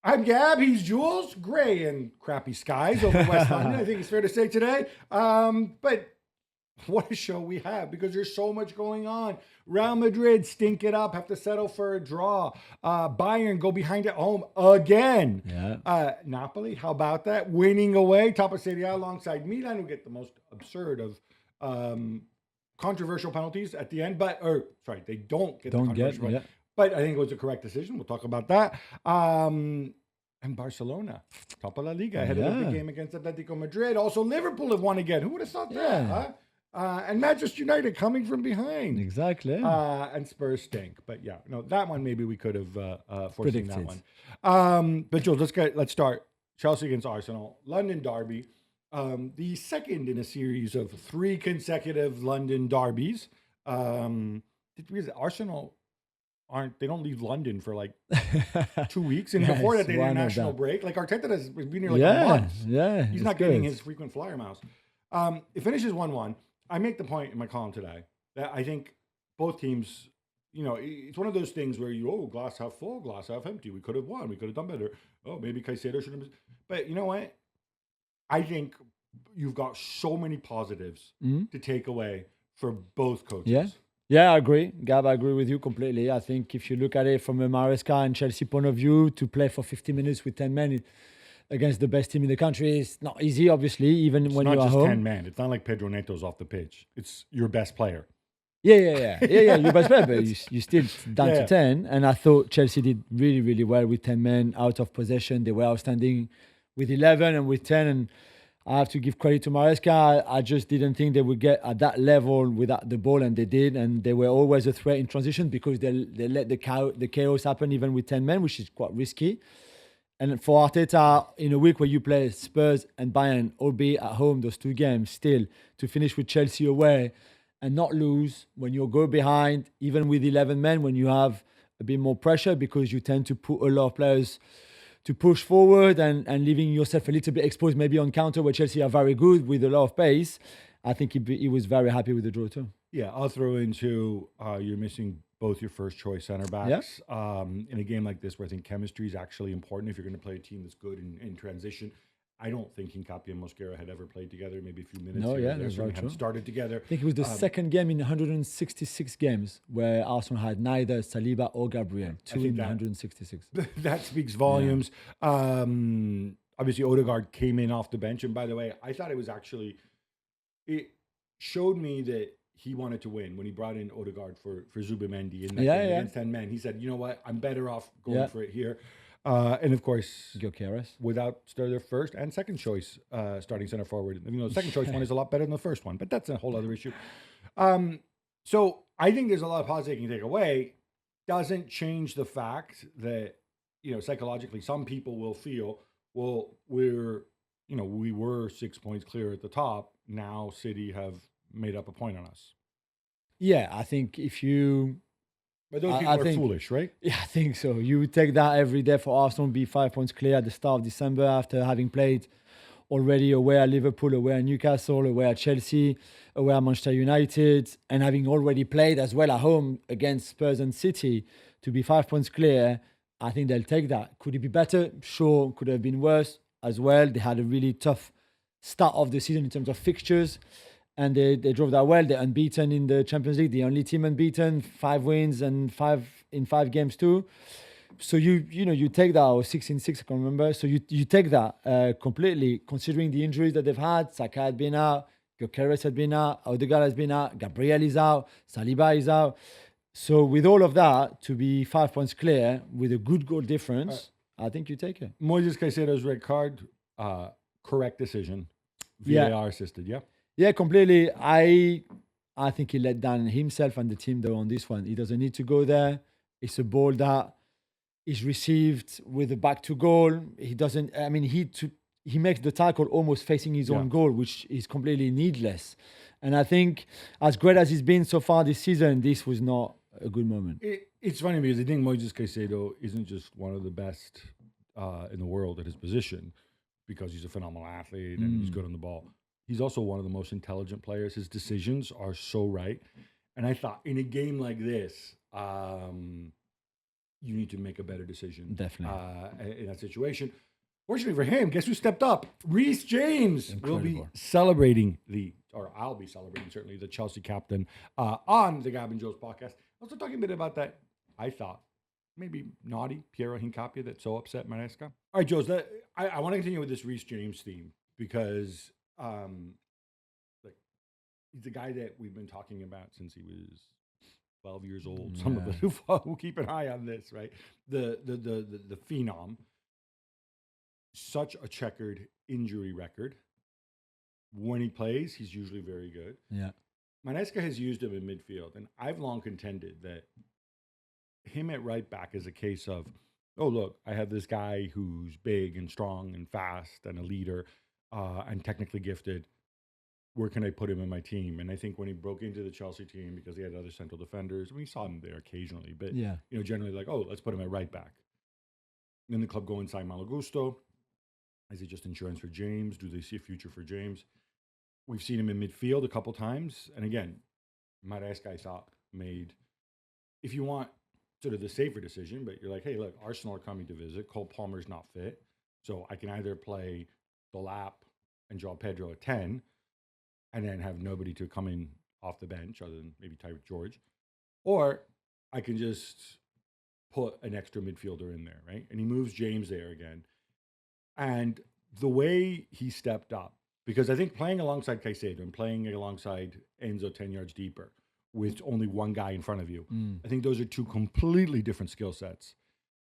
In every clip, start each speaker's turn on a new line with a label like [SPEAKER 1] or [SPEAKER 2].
[SPEAKER 1] I'm Gab. He's Jules. Gray and crappy skies over West London, I think it's fair to say today. But what a show we have because there's so much going on. Real Madrid stink it up, have to settle for a draw. Bayern go behind at home again.
[SPEAKER 2] Yeah.
[SPEAKER 1] Napoli, how about that? Winning away, top of Serie A alongside Milan, who get the most absurd of controversial penalties at the end. They don't get the controversial.
[SPEAKER 2] Yeah.
[SPEAKER 1] But I think it was a correct decision. We'll talk about that. And Barcelona, top of La Liga, ahead of the big game against Atletico Madrid. Also, Liverpool have won again. Who would have thought that? Huh? And Manchester United coming from behind.
[SPEAKER 2] Exactly.
[SPEAKER 1] And Spurs stink. But yeah, no, that one maybe we could have foreseen
[SPEAKER 2] Predicted.
[SPEAKER 1] that one. But Jules, let's start. Chelsea against Arsenal, London derby. The second in a series of 3 consecutive London derbies. Arsenal they don't leave London for like 2 weeks, and before that they did a national break. Like Arteta has been here like a month.
[SPEAKER 2] Yeah,
[SPEAKER 1] he's not getting his frequent flyer miles. It finishes 1-1. I make the point in my column today that I think both teams, it's one of those things where glass half full, glass half empty. We could have won. We could have done better. Oh, maybe Caicedo should have. But you know what? I think you've got so many positives to take away for both coaches.
[SPEAKER 2] Yeah, I agree. Gab, I agree with you completely. I think if you look at it from a Maresca and Chelsea point of view, to play for 50 minutes with 10 men against the best team in the country is not easy, obviously, even when you're at home.
[SPEAKER 1] It's not just 10 men. It's not like Pedro Neto's off the pitch. It's your best player.
[SPEAKER 2] Yeah, your best player, but you still down to 10. And I thought Chelsea did really, really well with 10 men out of possession. They were outstanding with 11 and with 10. And I have to give credit to Maresca. I just didn't think they would get at that level without the ball, and they did. And they were always a threat in transition because they let the chaos happen even with 10 men, which is quite risky. And for Arteta, in a week where you play Spurs and Bayern, albeit at home, those 2 games, still to finish with Chelsea away and not lose when you go behind, even with 11 men, when you have a bit more pressure because you tend to put a lot of players to push forward and leaving yourself a little bit exposed maybe on counter where Chelsea are very good with a lot of pace. I think he was very happy with the draw too.
[SPEAKER 1] Yeah, I'll throw into you're missing both your first choice center backs in a game like this where I think chemistry is actually important if you're going to play a team that's good in transition. I don't think Hincapié and Mosquera had ever played together, maybe a few minutes.
[SPEAKER 2] That's very true.
[SPEAKER 1] Started together.
[SPEAKER 2] I think it was the second game in 166 games where Arsenal had neither Saliba or Gabriel. 2 in 166.
[SPEAKER 1] That speaks volumes. Obviously, Odegaard came in off the bench. And by the way, I thought it showed me that he wanted to win when he brought in Odegaard for Zubimendi in that game against 10 men. He said, you know what, I'm better off going for it here. And of course,
[SPEAKER 2] Gyökeres,
[SPEAKER 1] without their first and second choice starting center forward. The second choice one is a lot better than the first one, but that's a whole other issue. So I think there's a lot of positives you can take away. Doesn't change the fact that, psychologically, some people will feel, well, we were 6 points clear at the top. Now City have made up a point on us.
[SPEAKER 2] Yeah, I think if you...
[SPEAKER 1] But those people are foolish, right?
[SPEAKER 2] Yeah, I think so. You take that every day for Arsenal, be 5 points clear at the start of December after having played already away at Liverpool, away at Newcastle, away at Chelsea, away at Manchester United, and having already played as well at home against Spurs and City to be 5 points clear. I think they'll take that. Could it be better? Sure. Could have been worse as well. They had a really tough start of the season in terms of fixtures. And they drove that well. They're unbeaten in the Champions League. The only team unbeaten, 5 wins and 5 in 5 games too. So you take that, or 6-6, I can't remember. So you take that completely, considering the injuries that they've had. Saka had been out, Gyökeres had been out, Odegaard has been out, Gabriel is out, Saliba is out. So with all of that, to be 5 points clear with a good goal difference, I think you take it.
[SPEAKER 1] Moises Caicedo's red card, correct decision. VAR assisted, yeah?
[SPEAKER 2] Yeah, completely. I think he let down himself and the team though on this one. He doesn't need to go there. It's a ball that is received with the back to goal. He doesn't. I mean, he makes the tackle almost facing his own goal, which is completely needless. And I think, as great as he's been so far this season, this was not a good moment.
[SPEAKER 1] It's funny because I think Moises Caicedo isn't just one of the best in the world at his position because he's a phenomenal athlete and he's good on the ball. He's also one of the most intelligent players. His decisions are so right. And I thought in a game like this, you need to make a better decision.
[SPEAKER 2] Definitely.
[SPEAKER 1] In that situation. Fortunately for him, guess who stepped up? Reece James will be
[SPEAKER 2] Incredible.
[SPEAKER 1] celebrating I'll be celebrating certainly the Chelsea captain on the Gab Juls podcast. Also talking a bit about that, I thought, maybe naughty Piero Hincapié that so upset Maresca. All right, Jules, I want to continue with this Reece James theme because like he's a guy that we've been talking about since he was 12 years old. Some of us who keep an eye on this, right? The phenom. Such a checkered injury record. When he plays, he's usually very good.
[SPEAKER 2] Yeah.
[SPEAKER 1] Manesca has used him in midfield, and I've long contended that him at right back is a case of, oh, look, I have this guy who's big and strong and fast and a leader and technically gifted. Where can I put him in my team? And I think when he broke into the Chelsea team, because he had other central defenders, we saw him there occasionally, but generally like, oh, let's put him at right back. And then the club go inside Malagusto. Is it just insurance for James? Do they see a future for James? We've seen him in midfield a couple times. And again, Maresca, I thought, made, if you want sort of the safer decision, but you're like, hey, look, Arsenal are coming to visit. Cole Palmer's not fit. So I can either play Delap and João Pedro at 10 and then have nobody to come in off the bench other than maybe Tyreek George. Or I can just put an extra midfielder in there, right? And he moves James there again. And the way he stepped up, because I think playing alongside Caicedo and playing alongside Enzo 10 yards deeper with only one guy in front of you, I think those are two completely different skill sets.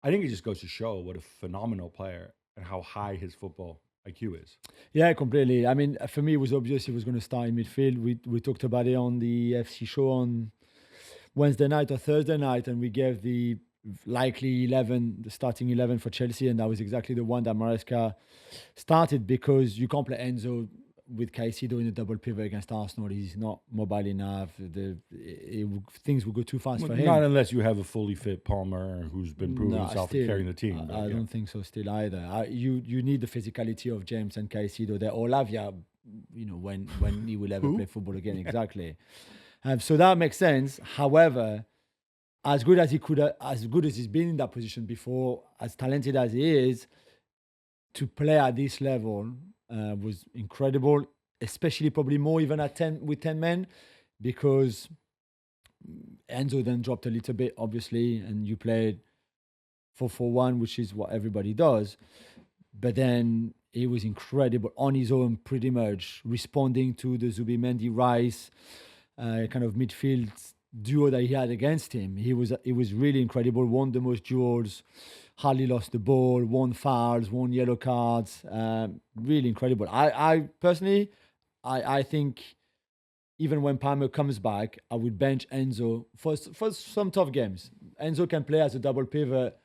[SPEAKER 1] I think it just goes to show what a phenomenal player and how high his football IQ is.
[SPEAKER 2] Yeah, completely. I mean, for me, it was obvious he was going to start in midfield. We talked about it on the FC show on Wednesday night or Thursday night, and we gave the likely 11, the starting 11 for Chelsea, and that was exactly the one that Maresca started because you can't play Enzo with Caicedo in a double pivot against Arsenal. He's not mobile enough. Things will go too fast for him.
[SPEAKER 1] Not unless you have a fully fit Palmer who's been proving himself in carrying the team.
[SPEAKER 2] I don't think so still either. You need the physicality of James and Caicedo there. Or Lavia, when he will ever play football again, exactly. So that makes sense. However, as good as he's been in that position before, as talented as he is, to play at this level was incredible, especially probably more even at 10 with 10 men, because Enzo then dropped a little bit, obviously, and you played 4-4-1, which is what everybody does. But then he was incredible on his own, pretty much responding to the Zubimendi Rice kind of midfield duo that he had against him. He was really incredible. Won the most duels, hardly lost the ball, won fouls, won yellow cards. Really incredible. I personally, I think even when Palmer comes back, I would bench Enzo for some tough games. Enzo can play as a double pivot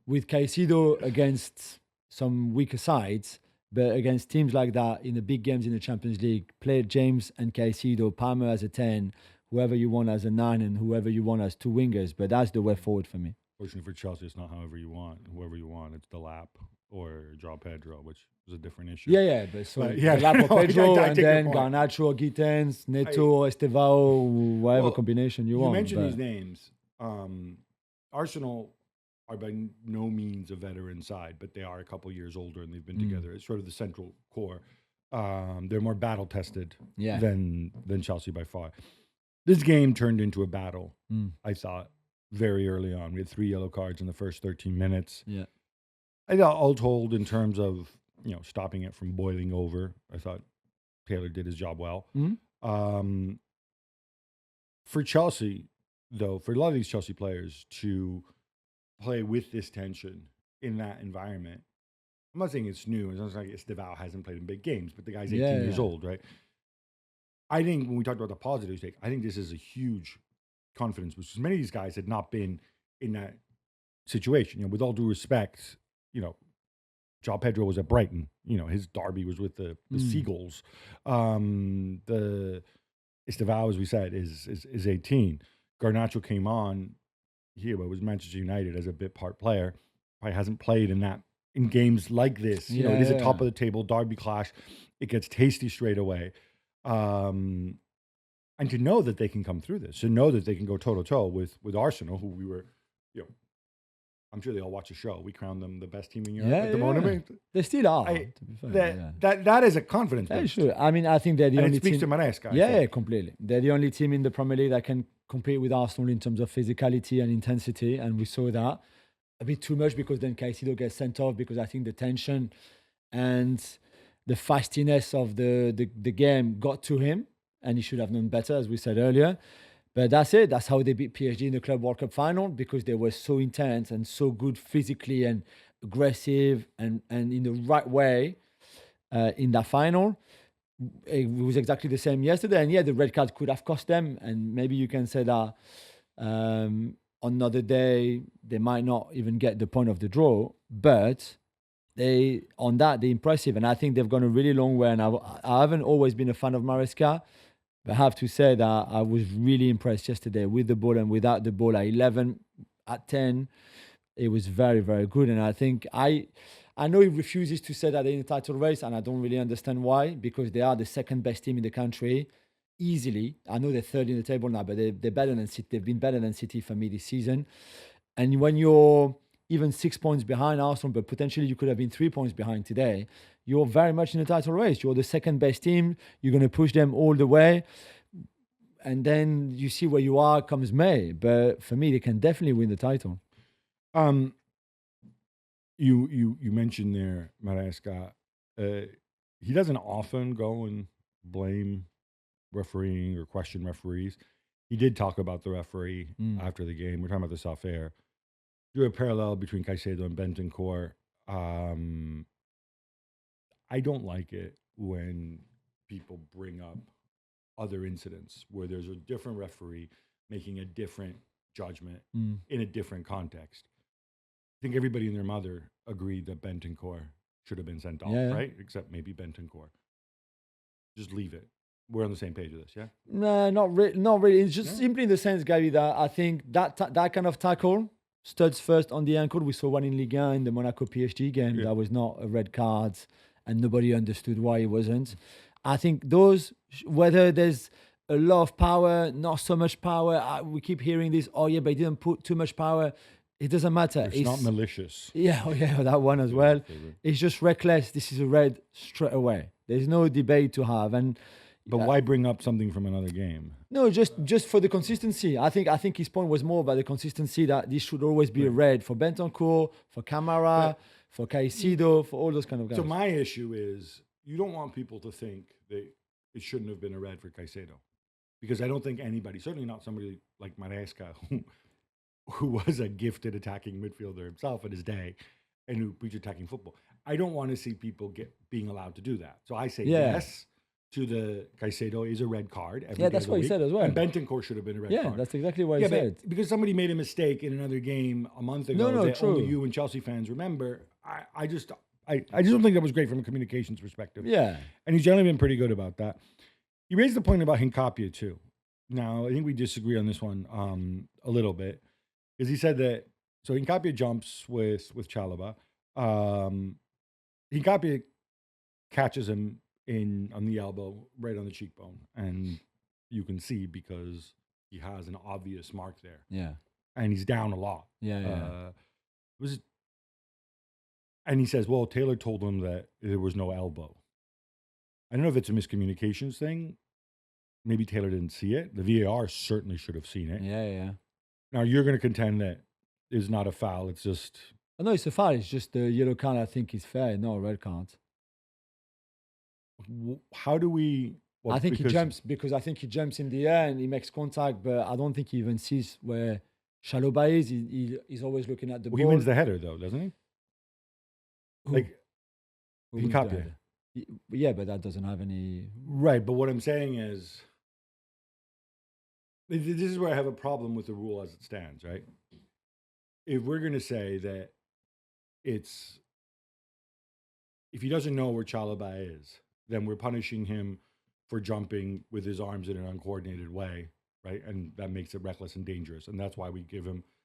[SPEAKER 2] with Caicedo against some weaker sides, but against teams like that in the big games in the Champions League, play James and Caicedo, Palmer as a 10, whoever you want as a 9 and whoever you want as two wingers. But that's the way forward for me.
[SPEAKER 1] Fortunately for Chelsea, it's not whoever you want. It's Delap or João Pedro, which is a different issue.
[SPEAKER 2] But Delap or Pedro and then Garnacho or Gittens, Neto or Estevao, whatever combination you want.
[SPEAKER 1] You mentioned these names. Arsenal are by no means a veteran side, but they are a couple years older and they've been together. It's sort of the central core. They're more battle-tested than Chelsea by far. This game turned into a battle, I thought, very early on. We had 3 yellow cards in the first 13 minutes.
[SPEAKER 2] Yeah.
[SPEAKER 1] I thought all told in terms of, stopping it from boiling over. I thought Taylor did his job well. For Chelsea, though, for a lot of these Chelsea players to play with this tension in that environment, I'm not saying it's new. It's not like Estevao hasn't played in big games, but the guy's 18 years old, right? I think when we talked about the positives take, I think this is a huge confidence boost. Because many of these guys had not been in that situation. With all due respect, João Pedro was at Brighton. His derby was with the Seagulls. The Estevao, as we said, is 18. Garnacho came on here, but was Manchester United as a bit part player. Probably hasn't played in games like this. It is a top of the table derby clash. It gets tasty straight away. And to know that they can come through this, to know that they can go toe to toe with Arsenal, who we were, I'm sure they all watch the show. We crown them the best team in Europe
[SPEAKER 2] Yeah,
[SPEAKER 1] at the
[SPEAKER 2] yeah.
[SPEAKER 1] moment.
[SPEAKER 2] They still are.
[SPEAKER 1] I-
[SPEAKER 2] To be fair,
[SPEAKER 1] That is a confidence
[SPEAKER 2] yeah,
[SPEAKER 1] boost.
[SPEAKER 2] sure. I mean, I think they're the
[SPEAKER 1] And
[SPEAKER 2] only
[SPEAKER 1] it speaks
[SPEAKER 2] team.
[SPEAKER 1] to Maresca. I
[SPEAKER 2] Yeah,
[SPEAKER 1] think.
[SPEAKER 2] yeah, completely. They're the only team in the Premier League that can compete with Arsenal in terms of physicality and intensity, and we saw that a bit too much because then Caicedo gets sent off because I think the tension and the feistiness of the game got to him, and he should have known better, as we said earlier. But that's it. That's how they beat PSG in the Club World Cup final, because they were so intense and so good physically and aggressive and in the right way in that final. It was exactly the same yesterday. And yeah, the red card could have cost them. And maybe you can say that on another day, they might not even get the point of the draw. But they're impressive. And I think they've gone a really long way. And I haven't always been a fan of Maresca. But I have to say that I was really impressed yesterday with the ball and without the ball at 11, at 10. It was very, very good. And I think I know he refuses to say that they're in the title race, and I don't really understand why, because they are the second best team in the country, easily. I know they're third in the table now, but they're better than City. They've been better than City for me this season. And when you're even 6 points behind Arsenal, but potentially you could have been 3 points behind today, you're very much in the title race. You're the second best team. You're going to push them all the way. And then you see where you are comes May. But for me, they can definitely win the title.
[SPEAKER 1] You mentioned there, Maresca. He doesn't often go and blame refereeing or question referees. He did talk about the referee after the game. We're talking about this off air. Drew a parallel between Caicedo and Bentancur. I don't like it when people bring up other incidents where there's a different referee making a different judgment in a different context. I think everybody and their mother agreed that Bentancur should have been sent off, right? Except maybe Bentancur. Just leave it. We're on the same page with this, yeah?
[SPEAKER 2] No, not really. It's just simply in the sense, Gabby, that I think that kind of tackle, studs first on the ankle. We saw one in Ligue 1 in the Monaco PSG game. That was not a red card, and nobody understood why it wasn't. I think those, whether there's a lot of power, not so much power, we keep hearing this, oh yeah, but he didn't put too much power. It doesn't matter.
[SPEAKER 1] It's not malicious.
[SPEAKER 2] Yeah, that one as well. It's just reckless. This is a red straight away. There's no debate to have.
[SPEAKER 1] But why bring up something from another game?
[SPEAKER 2] No, just for the consistency. I think his point was more about the consistency, that this should always be a red for Bentancur, for Camara, for Caicedo, for all those kind of guys.
[SPEAKER 1] So my issue is, you don't want people to think that it shouldn't have been a red for Caicedo. Because I don't think anybody, certainly not somebody like Maresca, who was a gifted attacking midfielder himself in his day and who preached attacking football. I don't want to see people being allowed to do that. So I say yes to the Caicedo is a red card.
[SPEAKER 2] That's what he said as well.
[SPEAKER 1] And Bentancur should have been a red card.
[SPEAKER 2] Yeah, that's exactly what he said.
[SPEAKER 1] Because somebody made a mistake in another game a month ago that
[SPEAKER 2] true.
[SPEAKER 1] only you and Chelsea fans remember. I just don't think that was great from a communications perspective.
[SPEAKER 2] Yeah.
[SPEAKER 1] And he's generally been pretty good about that. He raised the point about Hincapie too. Now, I think we disagree on this one a little bit. Because he said that, so Hincapie jumps with Chalobah. Hincapie catches him on the elbow, right on the cheekbone. And you can see because he has an obvious mark there.
[SPEAKER 2] Yeah.
[SPEAKER 1] And he's down a lot.
[SPEAKER 2] Yeah.
[SPEAKER 1] And he says, well, Taylor told him that there was no elbow. I don't know if it's a miscommunications thing. Maybe Taylor didn't see it. The VAR certainly should have seen it.
[SPEAKER 2] Yeah.
[SPEAKER 1] Now, you're going to contend that it's not a foul. It's just...
[SPEAKER 2] No, it's a foul. It's just the yellow card, I think, is fair. No, red card.
[SPEAKER 1] How do we...
[SPEAKER 2] Well, I think he jumps because I think he jumps in the air and he makes contact, but I don't think he even sees where Chalobah is. He's always looking at the ball.
[SPEAKER 1] He wins the header, though, doesn't he? Hincapie.
[SPEAKER 2] Yeah, but that doesn't have any...
[SPEAKER 1] Right, but what I'm saying is... This is where I have a problem with the rule as it stands, right? If we're going to say that if he doesn't know where Chalobah is, then we're punishing him for jumping with his arms in an uncoordinated way, right? And that makes it reckless and dangerous. And that's why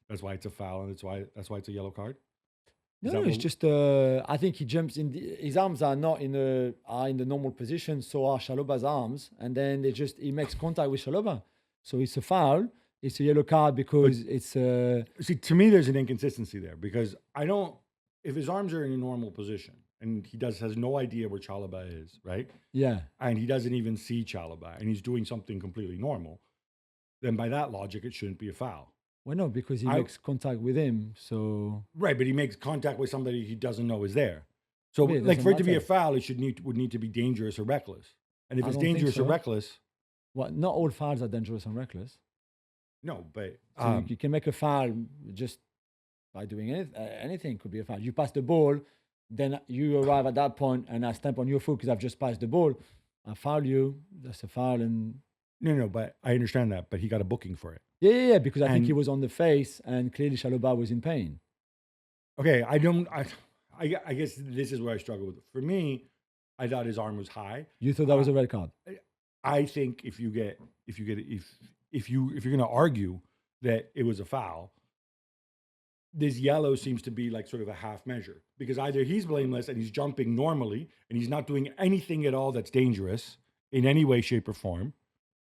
[SPEAKER 1] that's why it's a foul, and that's why it's a yellow card?
[SPEAKER 2] No, it's just I think he jumps in. His arms are not in the normal position, so are Chalobah's arms, and then he makes contact with Chalobah. So it's a foul, it's a yellow card because it's
[SPEAKER 1] See, to me, there's an inconsistency there because I don't. If his arms are in a normal position and he has no idea where Chalobah is, right?
[SPEAKER 2] yeah.
[SPEAKER 1] And he doesn't even see Chalobah and he's doing something completely normal, then by that logic, it shouldn't be a foul.
[SPEAKER 2] Well, no, because he makes contact with him. So
[SPEAKER 1] Right, but he makes contact with somebody he doesn't know is there. So,
[SPEAKER 2] Yeah, it
[SPEAKER 1] like,
[SPEAKER 2] doesn't
[SPEAKER 1] for it to be a
[SPEAKER 2] matter.
[SPEAKER 1] foul, it would need to be dangerous or reckless. And if
[SPEAKER 2] I
[SPEAKER 1] it's
[SPEAKER 2] don't think
[SPEAKER 1] dangerous or
[SPEAKER 2] so.
[SPEAKER 1] reckless,
[SPEAKER 2] what? Not all fouls are dangerous and reckless.
[SPEAKER 1] no. But
[SPEAKER 2] So you can make a foul just by doing anything. Could be a foul. You pass the ball, then you arrive at that point, and I stamp on your foot because I've just passed the ball. I foul you. That's a foul, and
[SPEAKER 1] no. But I understand that. But he got a booking for it.
[SPEAKER 2] yeah. Because I think
[SPEAKER 1] And-
[SPEAKER 2] he was on the face, and clearly Chalobah was in pain.
[SPEAKER 1] Okay, I don't. I guess this is where I struggle with it. For me, I thought his arm was high.
[SPEAKER 2] You thought that was a red card?
[SPEAKER 1] I think if you're going to argue that it was a foul, this yellow seems to be like sort of a half measure because either he's blameless and he's jumping normally and he's not doing anything at all that's dangerous in any way, shape, or form.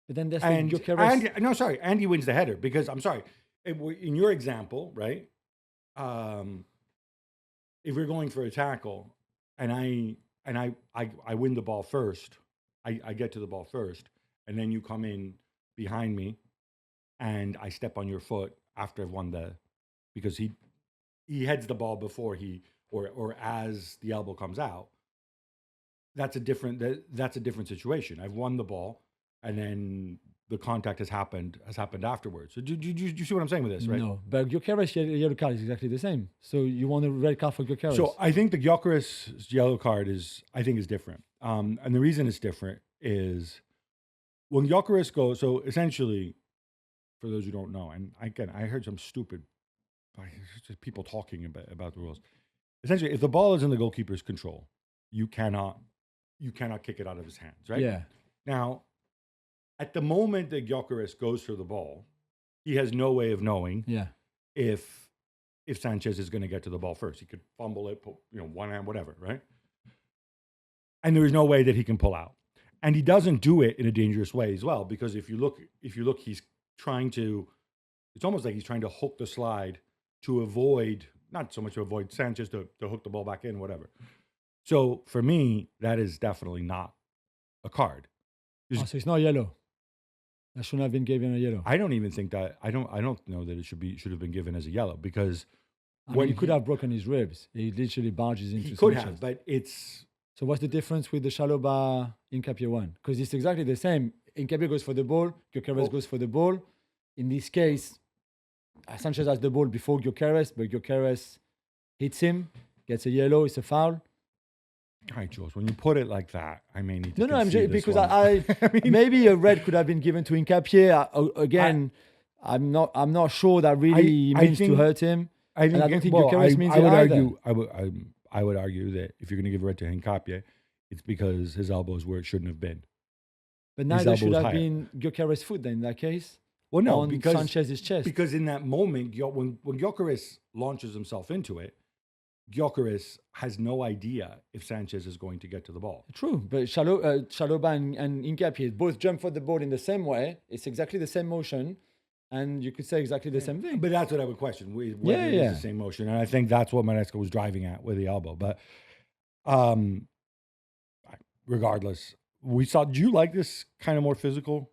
[SPEAKER 2] But then that's
[SPEAKER 1] And,
[SPEAKER 2] the Gyökeres.
[SPEAKER 1] and he wins the header because I'm sorry, in your example, right? If we're going for a tackle and I win the ball first, I get to the ball first, and then you come in behind me and I step on your foot after I've won because he heads the ball before or as the elbow comes out. That's a different situation. I've won the ball and then the contact has happened afterwards. So do you see what I'm saying with this, right?
[SPEAKER 2] No, but Gyökeres yellow card is exactly the same. So you want a red card for Gyökeres?
[SPEAKER 1] So I think the Gyökeres yellow card is different. And the reason it's different is when Gyökeres goes. So essentially, for those who don't know, and again, I heard some stupid just people talking about the rules. Essentially, if the ball is in the goalkeeper's control, you cannot kick it out of his hands, right?
[SPEAKER 2] Yeah.
[SPEAKER 1] Now, at the moment that Gyökeres goes for the ball, he has no way of knowing
[SPEAKER 2] Yeah.
[SPEAKER 1] if Sanchez is going to get to the ball first. He could fumble it, put, one hand, whatever, right? And there is no way that he can pull out. And he doesn't do it in a dangerous way as well, because if you look, he's trying to, it's almost like he's trying to hook the slide to avoid, not so much to avoid Sanchez to hook the ball back in, whatever. So for me, that is definitely not a card.
[SPEAKER 2] Oh, so it's not yellow. That shouldn't have been given a yellow.
[SPEAKER 1] I don't even think that, I don't know that it should have been given as a yellow because
[SPEAKER 2] I mean, he could have broken his ribs. He literally barges into
[SPEAKER 1] he could
[SPEAKER 2] Sanchez.
[SPEAKER 1] have, but it's,
[SPEAKER 2] So what's the difference with the Chalobah Hincapié one? Because it's exactly the same. Hincapié goes for the ball, Gyökeres goes for the ball. In this case, Sanchez has the ball before Gyökeres, but Gyökeres hits him, gets a yellow, it's a foul.
[SPEAKER 1] all right, Jules, when you put it like that, I may need to
[SPEAKER 2] No, I'm
[SPEAKER 1] concede
[SPEAKER 2] just,
[SPEAKER 1] this
[SPEAKER 2] because
[SPEAKER 1] one.
[SPEAKER 2] I mean, maybe a red could have been given to Hincapié. Again, I'm not sure that really
[SPEAKER 1] I
[SPEAKER 2] means to
[SPEAKER 1] think-
[SPEAKER 2] hurt him.
[SPEAKER 1] I think,
[SPEAKER 2] and I don't think
[SPEAKER 1] well,
[SPEAKER 2] Gyökeres means
[SPEAKER 1] I
[SPEAKER 2] it
[SPEAKER 1] would
[SPEAKER 2] either.
[SPEAKER 1] argue, I would argue that if you're going to give a red to Hincapié, it's because his elbow is where it shouldn't have been.
[SPEAKER 2] But
[SPEAKER 1] His
[SPEAKER 2] neither
[SPEAKER 1] elbow
[SPEAKER 2] should
[SPEAKER 1] was
[SPEAKER 2] have
[SPEAKER 1] higher.
[SPEAKER 2] been Gyökeres' foot then in that case.
[SPEAKER 1] Well, no,
[SPEAKER 2] on
[SPEAKER 1] because
[SPEAKER 2] Sanchez's chest.
[SPEAKER 1] Because in that moment, when Gyökeres launches himself into it, Gyökeres has no idea if Sanchez is going to get to the ball.
[SPEAKER 2] True, but Chalobah and Hincapié both jump for the ball in the same way. It's exactly the same motion, and you could say exactly the same thing.
[SPEAKER 1] But that's what I would question, whether
[SPEAKER 2] Yeah,
[SPEAKER 1] it
[SPEAKER 2] yeah.
[SPEAKER 1] is the same motion. And I think that's what Maresca was driving at with the elbow. But regardless, do you like this kind of more physical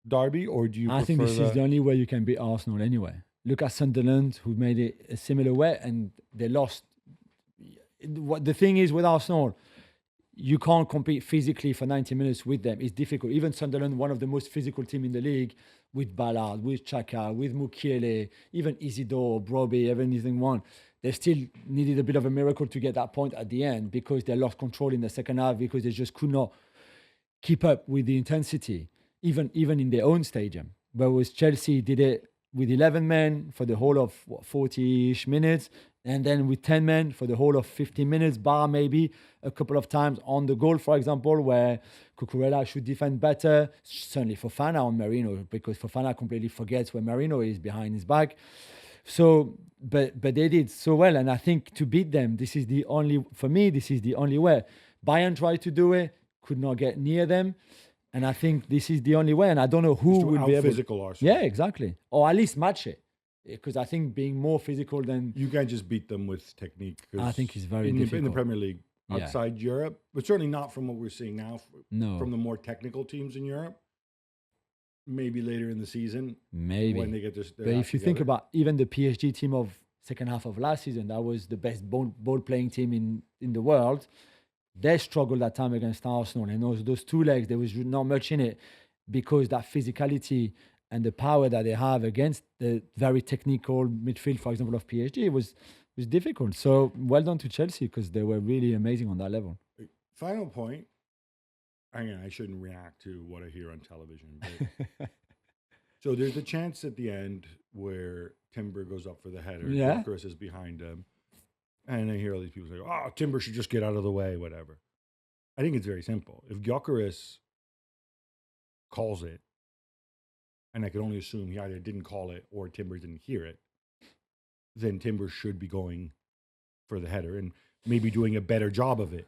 [SPEAKER 1] derby, or do you
[SPEAKER 2] I think
[SPEAKER 1] prefer
[SPEAKER 2] this is the only way you can beat Arsenal anyway. Look at Sunderland, who made it a similar way, and they lost. What the thing is with Arsenal, you can't compete physically for 90 minutes with them. It's difficult. Even Sunderland, one of the most physical team in the league, with Ballard, with Xhaka, with Mukiele, even Isidore, Brobbey, anything one, they still needed a bit of a miracle to get that point at the end because they lost control in the second half because they just could not keep up with the intensity, even in their own stadium. Whereas Chelsea did it with 11 men for the whole of 40-ish minutes, and then with 10 men for the whole of 15 minutes, bar maybe a couple of times on the goal, for example, where Cucurella should defend better. Certainly Fofana on Merino, because Fofana completely forgets where Merino is behind his back. So, but they did so well, and I think to beat them, this is the only way. Bayern tried to do it, could not get near them. And I think this is the only way. And I don't know who will be able.
[SPEAKER 1] Physical Arsenal.
[SPEAKER 2] Yeah, exactly. Or at least match it. Because I think being more physical than.
[SPEAKER 1] You can't just beat them with technique.
[SPEAKER 2] I think it's very
[SPEAKER 1] difficult.
[SPEAKER 2] difficult.
[SPEAKER 1] In the Premier League, outside Europe, but certainly not from what we're seeing now from the more technical teams in Europe. Maybe later in the season.
[SPEAKER 2] Maybe.
[SPEAKER 1] When they get their
[SPEAKER 2] But if you think about even the PSG team of second half of last season, that was the best ball playing team in the world. They struggled that time against Arsenal. And those two legs, there was not much in it because that physicality and the power that they have against the very technical midfield, for example, of PSG was difficult. So well done to Chelsea because they were really amazing on that level.
[SPEAKER 1] Final point. I shouldn't react to what I hear on television. But so there's the chance at the end where Timber goes up for the header.
[SPEAKER 2] Yeah.
[SPEAKER 1] Gyökeres is behind him. And I hear all these people say, oh, Timber should just get out of the way, whatever. I think it's very simple. If Gyökeres calls it, and I can only assume he either didn't call it or Timber didn't hear it, then Timber should be going for the header and maybe doing a better job of it.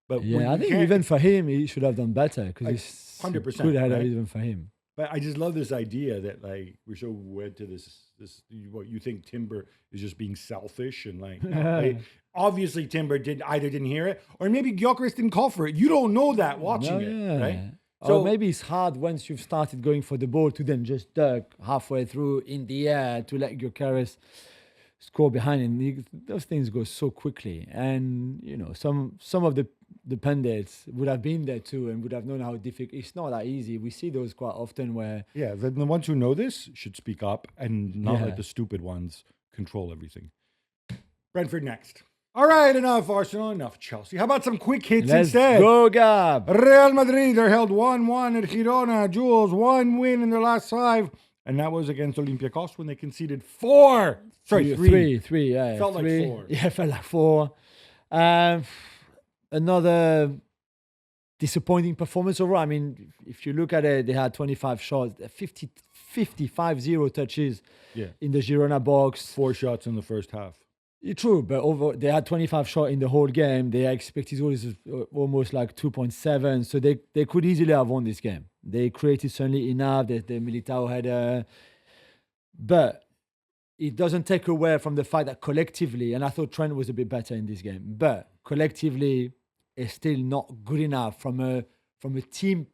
[SPEAKER 1] But
[SPEAKER 2] yeah, I think even for him, he should have done better because it's
[SPEAKER 1] 100%,
[SPEAKER 2] good header
[SPEAKER 1] right?
[SPEAKER 2] even for him.
[SPEAKER 1] But I just love this idea that like we're so wed to this what you think Timber is just being selfish and like obviously Timber didn't hear it or maybe Gyökeres didn't call for it. You don't know that watching it, right?
[SPEAKER 2] So maybe it's hard once you've started going for the ball to then just duck halfway through in the air to let Gyökeres score behind, and those things go so quickly. And some of the pundits would have been there too and would have known how difficult. It's not that easy. We see those quite often where
[SPEAKER 1] the ones who know this should speak up and not let the stupid ones control everything. Brentford next. All right, enough Arsenal, enough Chelsea. How about some quick hits instead?
[SPEAKER 2] Let's go, Gab.
[SPEAKER 1] Real Madrid, they're held 1-1 at Girona. Jules, 1 win in their last 5. And that was against Olympiacos when they conceded 4. Sorry, 3.
[SPEAKER 2] 3, yeah.
[SPEAKER 1] Felt like 4.
[SPEAKER 2] Yeah, felt like 4. Another disappointing performance overall. I mean, if you look at it, they had 25 shots, 55 touches in the Girona box.
[SPEAKER 1] 4 shots in the first half.
[SPEAKER 2] True, but they had 25 shots in the whole game. Their expected goals is almost like 2.7, so they could easily have won this game. They created certainly enough. The Militao header, but it doesn't take away from the fact that collectively, and I thought Trent was a bit better in this game, but collectively, it's still not good enough from a team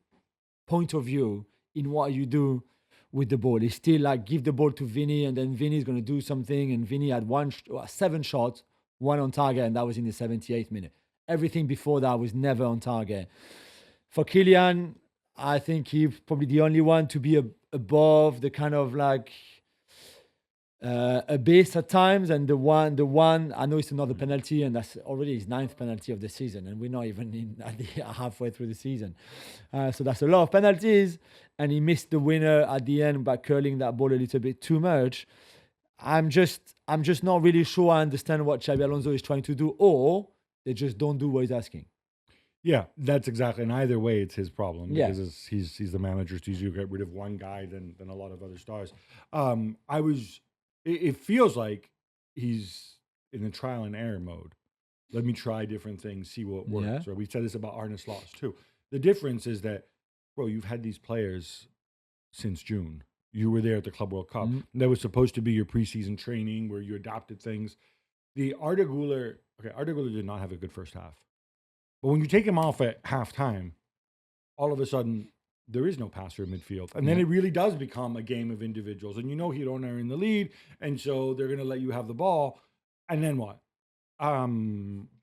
[SPEAKER 2] point of view in what you do with the ball. It's still like give the ball to Vinny and then Vinny's going to do something. And Vinny had 7 shots, 1 on target, and that was in the 78th minute. Everything before that was never on target. For Kylian, I think he's probably the only one to be above the kind of like abyss at times. And the one, I know it's another penalty, and that's already his 9th penalty of the season, and we're not even halfway through the season. So that's a lot of penalties, and he missed the winner at the end by curling that ball a little bit too much. I'm just not really sure I understand what Xabi Alonso is trying to do, or they just don't do what he's asking.
[SPEAKER 1] Yeah, that's exactly. And either way, it's his problem because he's the manager. It's easier to get rid of one guy than a lot of other stars. It feels like he's in a trial and error mode. Let me try different things, see what works.
[SPEAKER 2] Yeah.
[SPEAKER 1] Or we said this about Arne Slot too. The difference is that, bro, you've had these players since June. You were there at the Club World Cup. Mm-hmm. That was supposed to be your preseason training where you adapted things. Arda Güler did not have a good first half. But when you take him off at halftime, all of a sudden, there is no passer in midfield. And then it really does become a game of individuals. And Girona are in the lead, and so they're going to let you have the ball. And then what?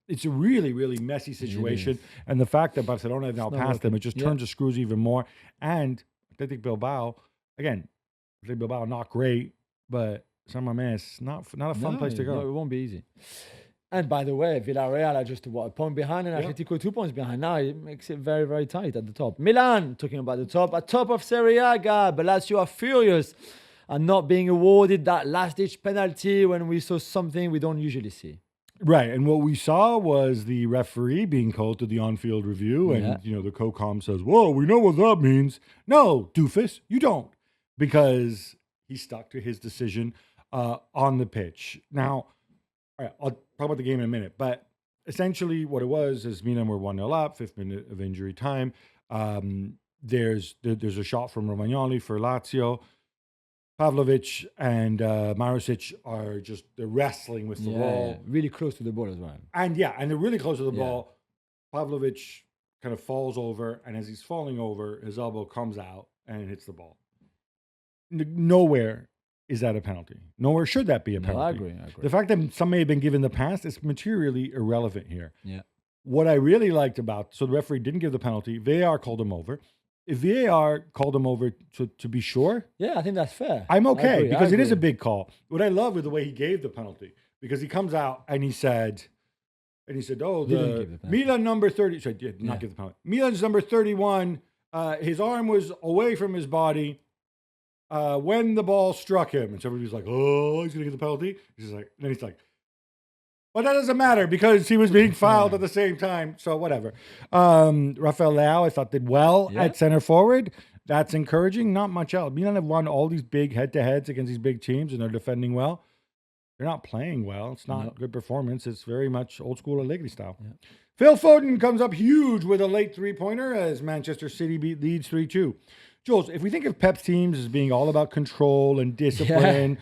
[SPEAKER 1] It's a really, really messy situation. And the fact that Barcelona have now passed them, it just turns the screws even more. And Athletic Bilbao, not great, but San Mamés, not a fun place to go.
[SPEAKER 2] No, it won't be easy. And by the way, Villarreal are just a point behind and Atletico 2 points behind. Now it makes it very, very tight at the top. Milan, talking about the top, at top of Serie A, Gab, Lazio are furious and not being awarded that last-ditch penalty when we saw something we don't usually see.
[SPEAKER 1] Right, and what we saw was the referee being called to the on-field review, and the co-com says, "Whoa, we know what that means." No, doofus, you don't, because he stuck to his decision on the pitch. Now, all right, I'll talk about the game in a minute, but essentially what it was is Milan were 1-0 up, 5th minute of injury time. there's a shot from Romagnoli for Lazio. Pavlovic and Marusic they're wrestling with the ball.
[SPEAKER 2] Really close to the ball as well.
[SPEAKER 1] And they're really close to the ball. Pavlovic kind of falls over, and as he's falling over, his elbow comes out and hits the ball. Nowhere is that a penalty. Nowhere should that be a penalty.
[SPEAKER 2] No, I agree.
[SPEAKER 1] The fact that some may have been given the pass is materially irrelevant here.
[SPEAKER 2] Yeah.
[SPEAKER 1] What I really liked so the referee didn't give the penalty. VAR called him over. If VAR called him over to be sure,
[SPEAKER 2] yeah, I think that's fair.
[SPEAKER 1] I'm okay because it is a big call. What I love is the way he gave the penalty, because he comes out and he said, "Oh, the Milan number 30." Sorry, did not give the penalty. Milan's number 31. His arm was away from his body when the ball struck him, and so everybody's like, "Oh, he's gonna get the penalty." He's like. But that doesn't matter because he was being fouled at the same time. So whatever. Rafael Leao, I thought, did well at center forward. That's encouraging. Not much else. Milan have won all these big head-to-heads against these big teams, and they're defending well. They're not playing well. It's not good performance. It's very much old-school Allegri style. Yeah. Phil Foden comes up huge with a late three-pointer as Manchester City leads 3-2. Jules, if we think of Pep's teams as being all about control and discipline,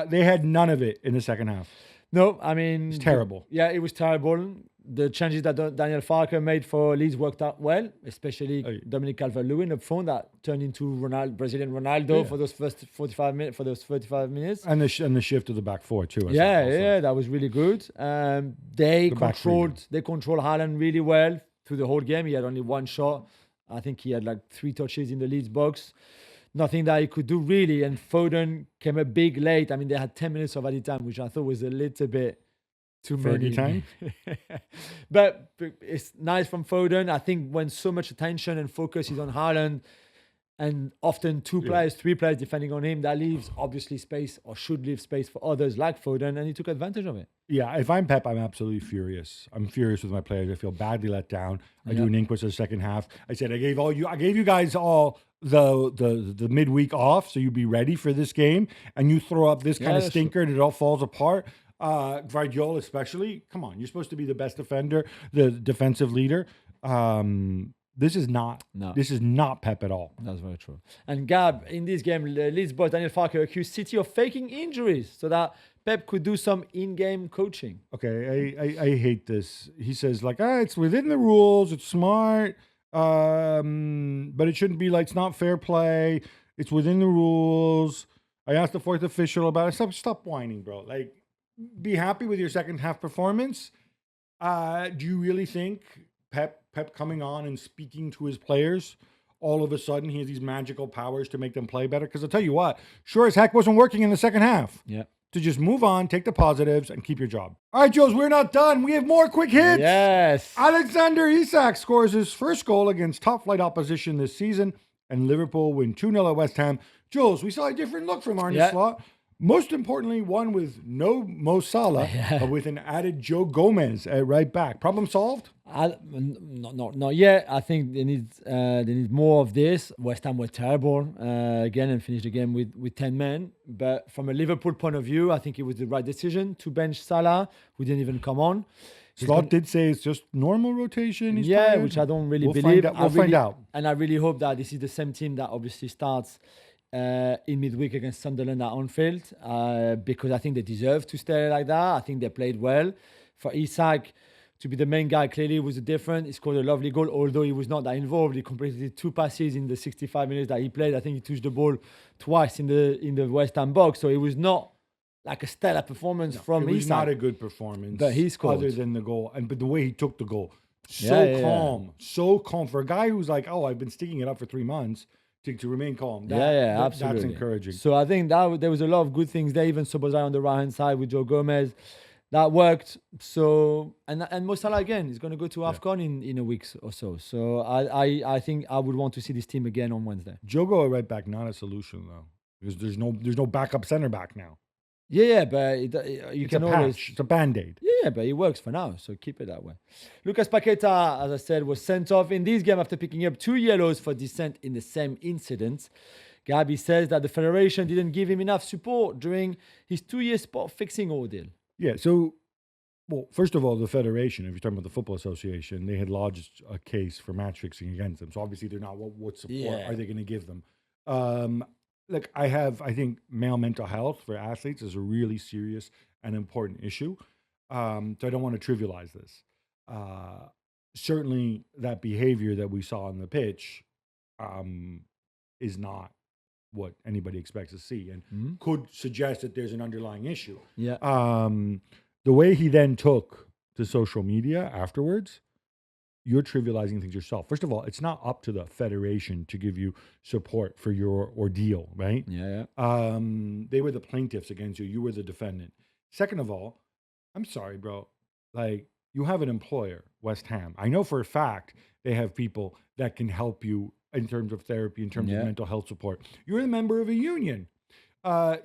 [SPEAKER 1] they had none of it in the second half.
[SPEAKER 2] No, I mean...
[SPEAKER 1] It's terrible.
[SPEAKER 2] It was terrible. The changes that Daniel Farke made for Leeds worked out well, especially Dominic Calvert-Lewin up front that turned into Brazilian Ronaldo for those first 45 minutes.
[SPEAKER 1] And the shift to the back four too.
[SPEAKER 2] That was really good. They controlled Haaland really well through the whole game. He had only one shot. I think he had like 3 touches in the Leeds box. Nothing that he could do really, and Foden came a big late. I mean, they had 10 minutes of added time, which I thought was a little bit too many.
[SPEAKER 1] Time?
[SPEAKER 2] But it's nice from Foden. I think when so much attention and focus is on Haaland, and often 2 players, 3 players defending on him, that leaves obviously space, or should leave space for others like Foden, and he took advantage of it. Yeah,
[SPEAKER 1] if I'm Pep, I'm absolutely furious. I'm furious with my players. I feel badly let down. I do an inquest of the second half. I said I gave you guys all the midweek off, so you'd be ready for this game, and you throw up this kind of stinker and it all falls apart. Guardiola especially. Come on, you're supposed to be the best defender, the defensive leader. This is not Pep at all.
[SPEAKER 2] That's very true. And Gab, in this game, Leeds boss Daniel Farke accused City of faking injuries so that Pep could do some in-game coaching.
[SPEAKER 1] Okay, I hate this. He says it's within the rules, it's smart, but it shouldn't be it's not fair play. It's within the rules. I asked the fourth official about it. Stop whining, bro. Be happy with your second half performance. Do you really think Pep coming on and speaking to his players, all of a sudden he has these magical powers to make them play better? Because I'll tell you what, sure as heck wasn't working in the second half.
[SPEAKER 2] Yeah.
[SPEAKER 1] To just move on, take the positives, and keep your job. All right, Jules, we're not done. We have more quick hits.
[SPEAKER 2] Yes.
[SPEAKER 1] Alexander Isak scores his first goal against top-flight opposition this season, and Liverpool win 2-0 at West Ham. Jules, we saw a different look from Arne Slot. Most importantly, one with no Mo Salah, but with an added Joe Gomez at right back. Problem solved?
[SPEAKER 2] Not yet. I think they need more of this. West Ham were terrible again and finished the game with 10 men. But from a Liverpool point of view, I think it was the right decision to bench Salah, who didn't even come on.
[SPEAKER 1] Slot did say it's just normal rotation. He's
[SPEAKER 2] tired. Which I don't really believe.
[SPEAKER 1] We'll find out.
[SPEAKER 2] And I really hope that this is the same team that obviously starts in midweek against Sunderland at Anfield, because I think they deserve to stay like that. I think they played well. For Isak to be the main guy, clearly was different. He scored a lovely goal, although he was not that involved. He completed 2 passes in the 65 minutes that he played. I think he touched the ball twice in the West Ham box, so it was not like a stellar performance from Isak. It was
[SPEAKER 1] not a good performance,
[SPEAKER 2] but he scored
[SPEAKER 1] other than the goal, but the way he took the goal, so calm for a guy who's I've been sticking it up for 3 months. To remain calm.
[SPEAKER 2] Absolutely.
[SPEAKER 1] That's encouraging.
[SPEAKER 2] So I think that there was a lot of good things there. Even Sobozai on the right-hand side with Joe Gomez. That worked. So, and Mo Salah again is going to go to AFCON in a week or so. So I think I would want to see this team again on Wednesday.
[SPEAKER 1] Jogo at right back, not a solution though. Because there's no backup center back now.
[SPEAKER 2] Yeah, but it's
[SPEAKER 1] a Band-Aid.
[SPEAKER 2] Yeah, but it works for now, so keep it that way. Lucas Paqueta, as I said, was sent off in this game after picking up 2 yellows for dissent in the same incident. Gabi says that the Federation didn't give him enough support during his 2-year spot fixing ordeal.
[SPEAKER 1] Yeah, so Well, first of all, the federation, if you're talking about the Football Association, they had lodged a case for match fixing against them. So obviously they're not. What support are they going to give them? Look, I think male mental health for athletes is a really serious and important issue. So I don't want to trivialize this. Certainly that behavior that we saw on the pitch is not what anybody expects to see and could suggest that there's an underlying issue.
[SPEAKER 2] Yeah.
[SPEAKER 1] The way he then took to social media afterwards, you're trivializing things yourself. First of all, it's not up to the federation to give you support for your ordeal, right?
[SPEAKER 2] Yeah.
[SPEAKER 1] They were the plaintiffs against you. You were the defendant. Second of all, I'm sorry, bro. Like, you have an employer, West Ham. I know for a fact they have people that can help you in terms of therapy, in terms of mental health support. You're a member of a union.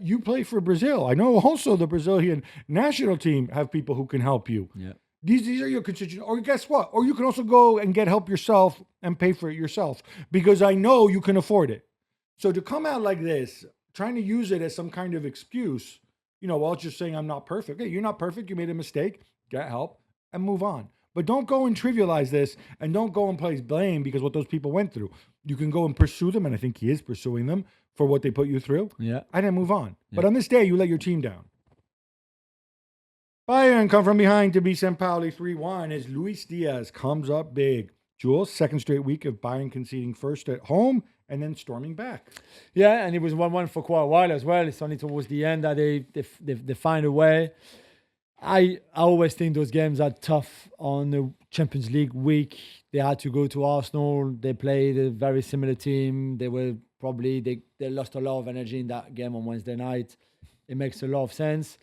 [SPEAKER 1] You play for Brazil. I know also the Brazilian national team have people who can help you.
[SPEAKER 2] Yeah.
[SPEAKER 1] These are your constituents. Or guess what? Or you can also go and get help yourself and pay for it yourself because I know you can afford it. So to come out like this, trying to use it as some kind of excuse, while just saying I'm not perfect. Okay, you're not perfect. You made a mistake. Get help and move on. But don't go and trivialize this and don't go and place blame because what those people went through. You can go and pursue them, and I think he is pursuing them for what they put you through.
[SPEAKER 2] Yeah.
[SPEAKER 1] And then move on.
[SPEAKER 2] Yeah.
[SPEAKER 1] But on this day, you let your team down. Bayern come from behind to beat St. Pauli 3-1 as Luis Diaz comes up big. Jules, second straight week of Bayern conceding first at home and then storming back.
[SPEAKER 2] Yeah, and it was 1-1 for quite a while as well. It's only towards the end that they find a way. I always think those games are tough on the Champions League week. They had to go to Arsenal. They played a very similar team. They lost a lot of energy in that game on Wednesday night. It makes a lot of sense.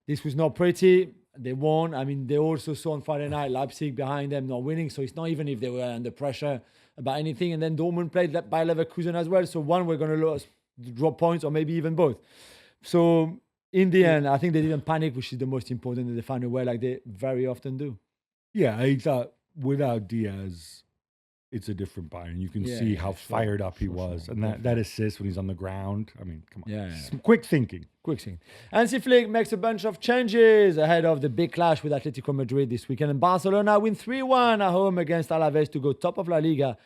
[SPEAKER 2] This was not pretty. They won. I mean, they also saw on Friday night Leipzig behind them not winning. So it's not even if they were under pressure about anything. And then Dortmund played by Leverkusen as well. So one, we're going to drop points or maybe even both. So in the end, I think they didn't panic, which is the most important, that they found a way like they very often do.
[SPEAKER 1] Yeah, I thought without Diaz, it's a different Bayern. You can see how fired up he was. And that assist when he's on the ground. I mean, come on.
[SPEAKER 2] Yeah.
[SPEAKER 1] Quick thinking.
[SPEAKER 2] Hansi Flick makes a bunch of changes ahead of the big clash with Atletico Madrid this weekend. And Barcelona win 3-1 at home against Alaves to go top of La Liga.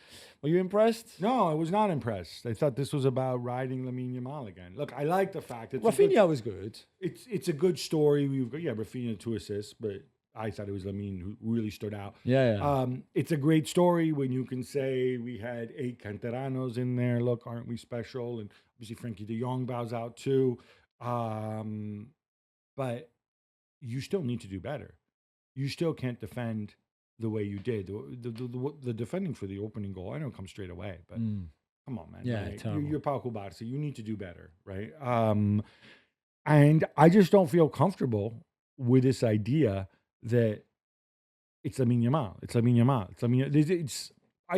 [SPEAKER 2] Were you impressed?
[SPEAKER 1] No, I was not impressed. I thought this was about riding Lamine Yamal again. Look, I like the fact that
[SPEAKER 2] Rafinha was good.
[SPEAKER 1] It's a good story. We've got Rafinha 2 assists, but I thought it was Lamine who really stood out.
[SPEAKER 2] Yeah.
[SPEAKER 1] It's a great story when you can say we had 8 canteranos in there. Look, aren't we special? And obviously Frankie de Jong bows out too. But you still need to do better. You still can't defend the way you did. The defending for the opening goal, I know it comes straight away, but come on, man.
[SPEAKER 2] Yeah,
[SPEAKER 1] you're Pau Cubarsí. You need to do better, right? And I just don't feel comfortable with this idea that it's Lamine Yamal.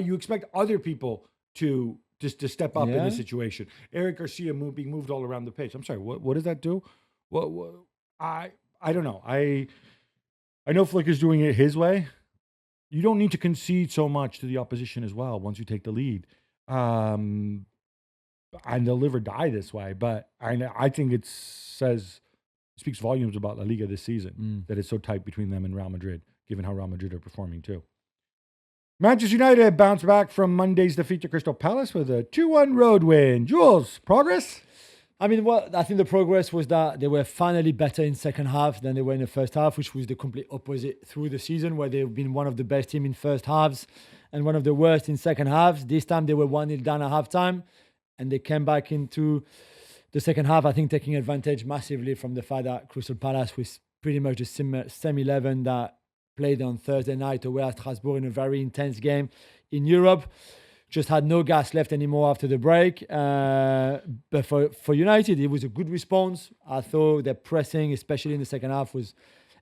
[SPEAKER 1] You expect other people to step up in this situation. Eric Garcia being moved all around the pitch. I'm sorry, what does that do? What I don't know. I know Flick is doing it his way. You don't need to concede so much to the opposition as well once you take the lead. And they'll live or die this way. But I think it speaks volumes about La Liga this season, that it's so tight between them and Real Madrid, given how Real Madrid are performing too. Manchester United bounced back from Monday's defeat to Crystal Palace with a 2-1 road win. Jules, progress?
[SPEAKER 2] I mean, I think the progress was that they were finally better in second half than they were in the first half, which was the complete opposite through the season, where they've been one of the best teams in first halves and one of the worst in second halves. This time they were 1-0 down at halftime, and they came back into the second half, I think, taking advantage massively from the fact that Crystal Palace was pretty much the same 11 that played on Thursday night away at Strasbourg in a very intense game in Europe. Just had no gas left anymore after the break. But for United, it was a good response. I thought their pressing, especially in the second half, was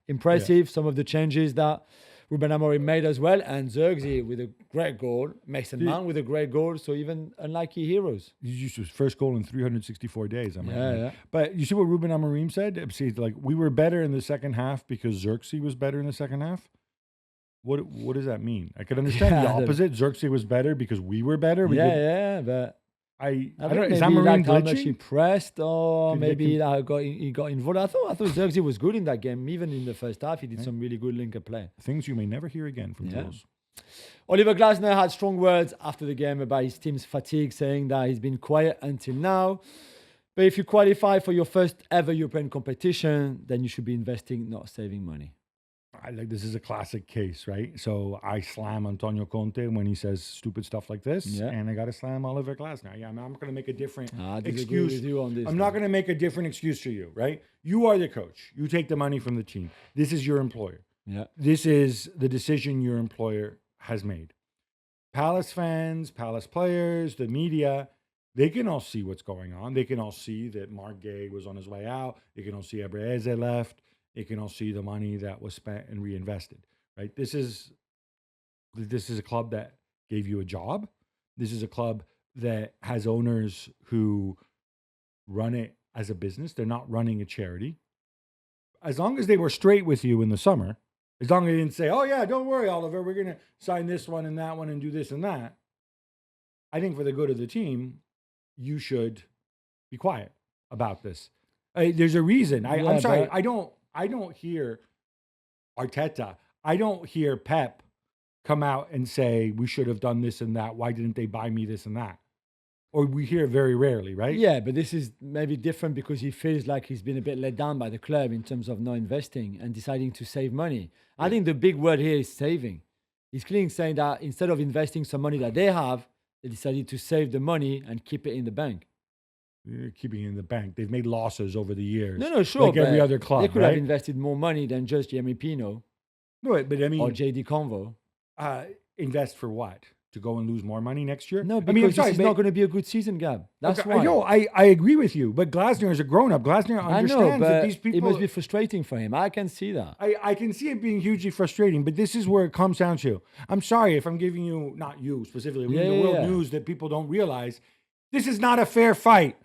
[SPEAKER 2] impressive. Yeah. Some of the changes that Ruben Amorim made as well. And Zirkzee with a great goal. Mason Mount with a great goal. So even unlucky heroes.
[SPEAKER 1] He used his first goal in 364 days.
[SPEAKER 2] Yeah.
[SPEAKER 1] But you see what Ruben Amorim said? See, like, we were better in the second half because Zirkzee was better in the second half. What does that mean? I could understand the opposite. Zirkzee was better because we were better.
[SPEAKER 2] But
[SPEAKER 1] I
[SPEAKER 2] I
[SPEAKER 1] don't.
[SPEAKER 2] think
[SPEAKER 1] Is
[SPEAKER 2] maybe he
[SPEAKER 1] Amarim
[SPEAKER 2] liked how much he
[SPEAKER 1] glitching?
[SPEAKER 2] pressed, or
[SPEAKER 1] Did
[SPEAKER 2] maybe
[SPEAKER 1] he
[SPEAKER 2] he got involved. I thought Xerxes was good in that game. Even in the first half, he did some really good linker play.
[SPEAKER 1] Things you may never hear again from
[SPEAKER 2] Yeah.
[SPEAKER 1] Jules.
[SPEAKER 2] Oliver Glasner had strong words after the game about his team's fatigue, saying that he's been quiet until now. But if you qualify for your first ever European competition, then you should be investing, not saving money.
[SPEAKER 1] This is a classic case, right? So I slam Antonio Conte when he says stupid stuff like this,
[SPEAKER 2] Yeah.
[SPEAKER 1] and I got to slam Oliver Glasner. Yeah, I'm not going to make a different
[SPEAKER 2] I disagree
[SPEAKER 1] excuse.
[SPEAKER 2] with you on this.
[SPEAKER 1] I'm not going to make a different excuse for you, right? You are the coach. You take the money from the team. This is your employer.
[SPEAKER 2] Yeah.
[SPEAKER 1] This is the decision your employer has made. Palace fans, Palace players, the media, they can all see what's going on. They can all see that Mark Gay was on his way out. They can all see Ebreze left. They can all see the money that was spent and reinvested, right? This is a club that gave you a job. This is a club that has owners who run it as a business. They're not running a charity. As long as they were straight with you in the summer, as long as they didn't say, oh, yeah, don't worry, Oliver, we're going to sign this one and that one and do this and that. I think for the good of the team, you should be quiet about this. There's a reason. I'm sorry. I don't hear Arteta. I don't hear Pep come out and say, we should have done this and that. Why didn't they buy me this and that? Or we hear it very rarely, right?
[SPEAKER 2] Yeah, but this is maybe different because he feels like he's been a bit let down by the club in terms of not investing and deciding to save money. Yeah. I think the big word here is saving. He's clearly saying that instead of investing some money that they have, they decided to save the money and keep it in the bank.
[SPEAKER 1] Keeping it in the bank. They've made losses over the years.
[SPEAKER 2] No, sure.
[SPEAKER 1] Like every other club,
[SPEAKER 2] they could
[SPEAKER 1] right?
[SPEAKER 2] have invested more money than just Jeremy Pino.
[SPEAKER 1] No, but I mean,
[SPEAKER 2] or JD Convo.
[SPEAKER 1] Invest for what? To go and lose more money next year?
[SPEAKER 2] No, because this is not going to be a good season, Gab. That's why.
[SPEAKER 1] No, I agree with you. But Glasner is a grown-up. Glasner understands that these people...
[SPEAKER 2] It must be frustrating for him. I can see that.
[SPEAKER 1] I can see it being hugely frustrating, but this is where it comes down to. I'm sorry if I'm giving you, not you specifically, the world news that people don't realize. This is not a fair fight.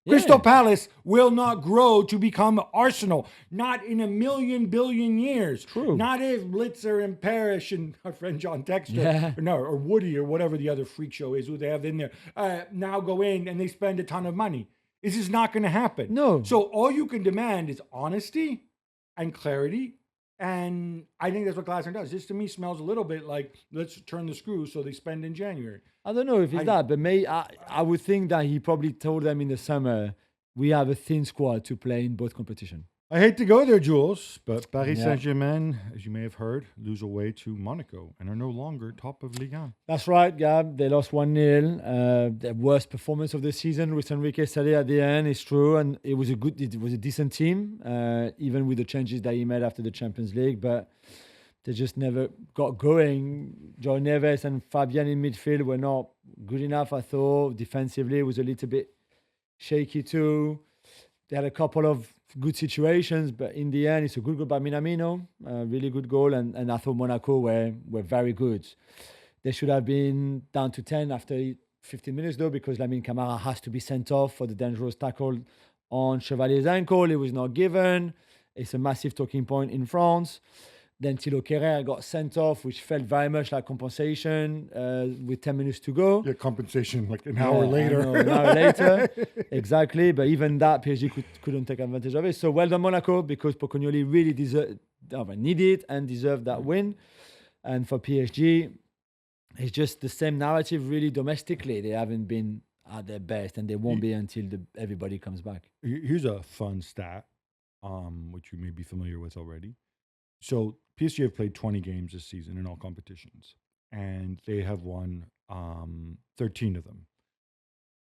[SPEAKER 1] Crystal Palace will not grow to become Arsenal. Not in a million billion years.
[SPEAKER 2] True.
[SPEAKER 1] Not if Blitzer and Parrish and our friend John Textor, or Woody or whatever the other freak show is who they have in there, now go in and they spend a ton of money. This is not going to happen.
[SPEAKER 2] No.
[SPEAKER 1] So all you can demand is honesty and clarity. And I think that's what Glasner does. This to me smells a little bit like let's turn the screws so they spend in January.
[SPEAKER 2] I don't know if it's that, but I would think that he probably told them in the summer, we have a thin squad to play in both competition.
[SPEAKER 1] I hate to go there, Jules, but Paris Saint-Germain, as you may have heard, lose away to Monaco and are no longer top of Ligue 1.
[SPEAKER 2] That's right, Gab. They lost 1-0. The worst performance of the season with Enrique Sade at the end, it's true. And it was a decent team, even with the changes that he made after the Champions League. But they just never got going. Joe Neves and Fabian in midfield were not good enough, I thought. Defensively, it was a little bit shaky too. They had a couple of good situations, but in the end, it's a good goal by Minamino, a really good goal, and I thought Monaco were very good. They should have been down to 10 after 15 minutes, though, because Lamine Camara has to be sent off for the dangerous tackle on Chevalier's ankle. It was not given. It's a massive talking point in France. Then Thilo Kehrer got sent off, which felt very much like compensation with 10 minutes to go.
[SPEAKER 1] Yeah, compensation like an hour later.
[SPEAKER 2] An hour later, exactly. But even that, PSG couldn't take advantage of it. So well done, Monaco, because Pocognoli really needed and deserved that win. And for PSG, it's just the same narrative really domestically. They haven't been at their best, and they won't be until everybody comes back.
[SPEAKER 1] Here's a fun stat, which you may be familiar with already. So PSG have played 20 games this season in all competitions, and they have won 13 of them.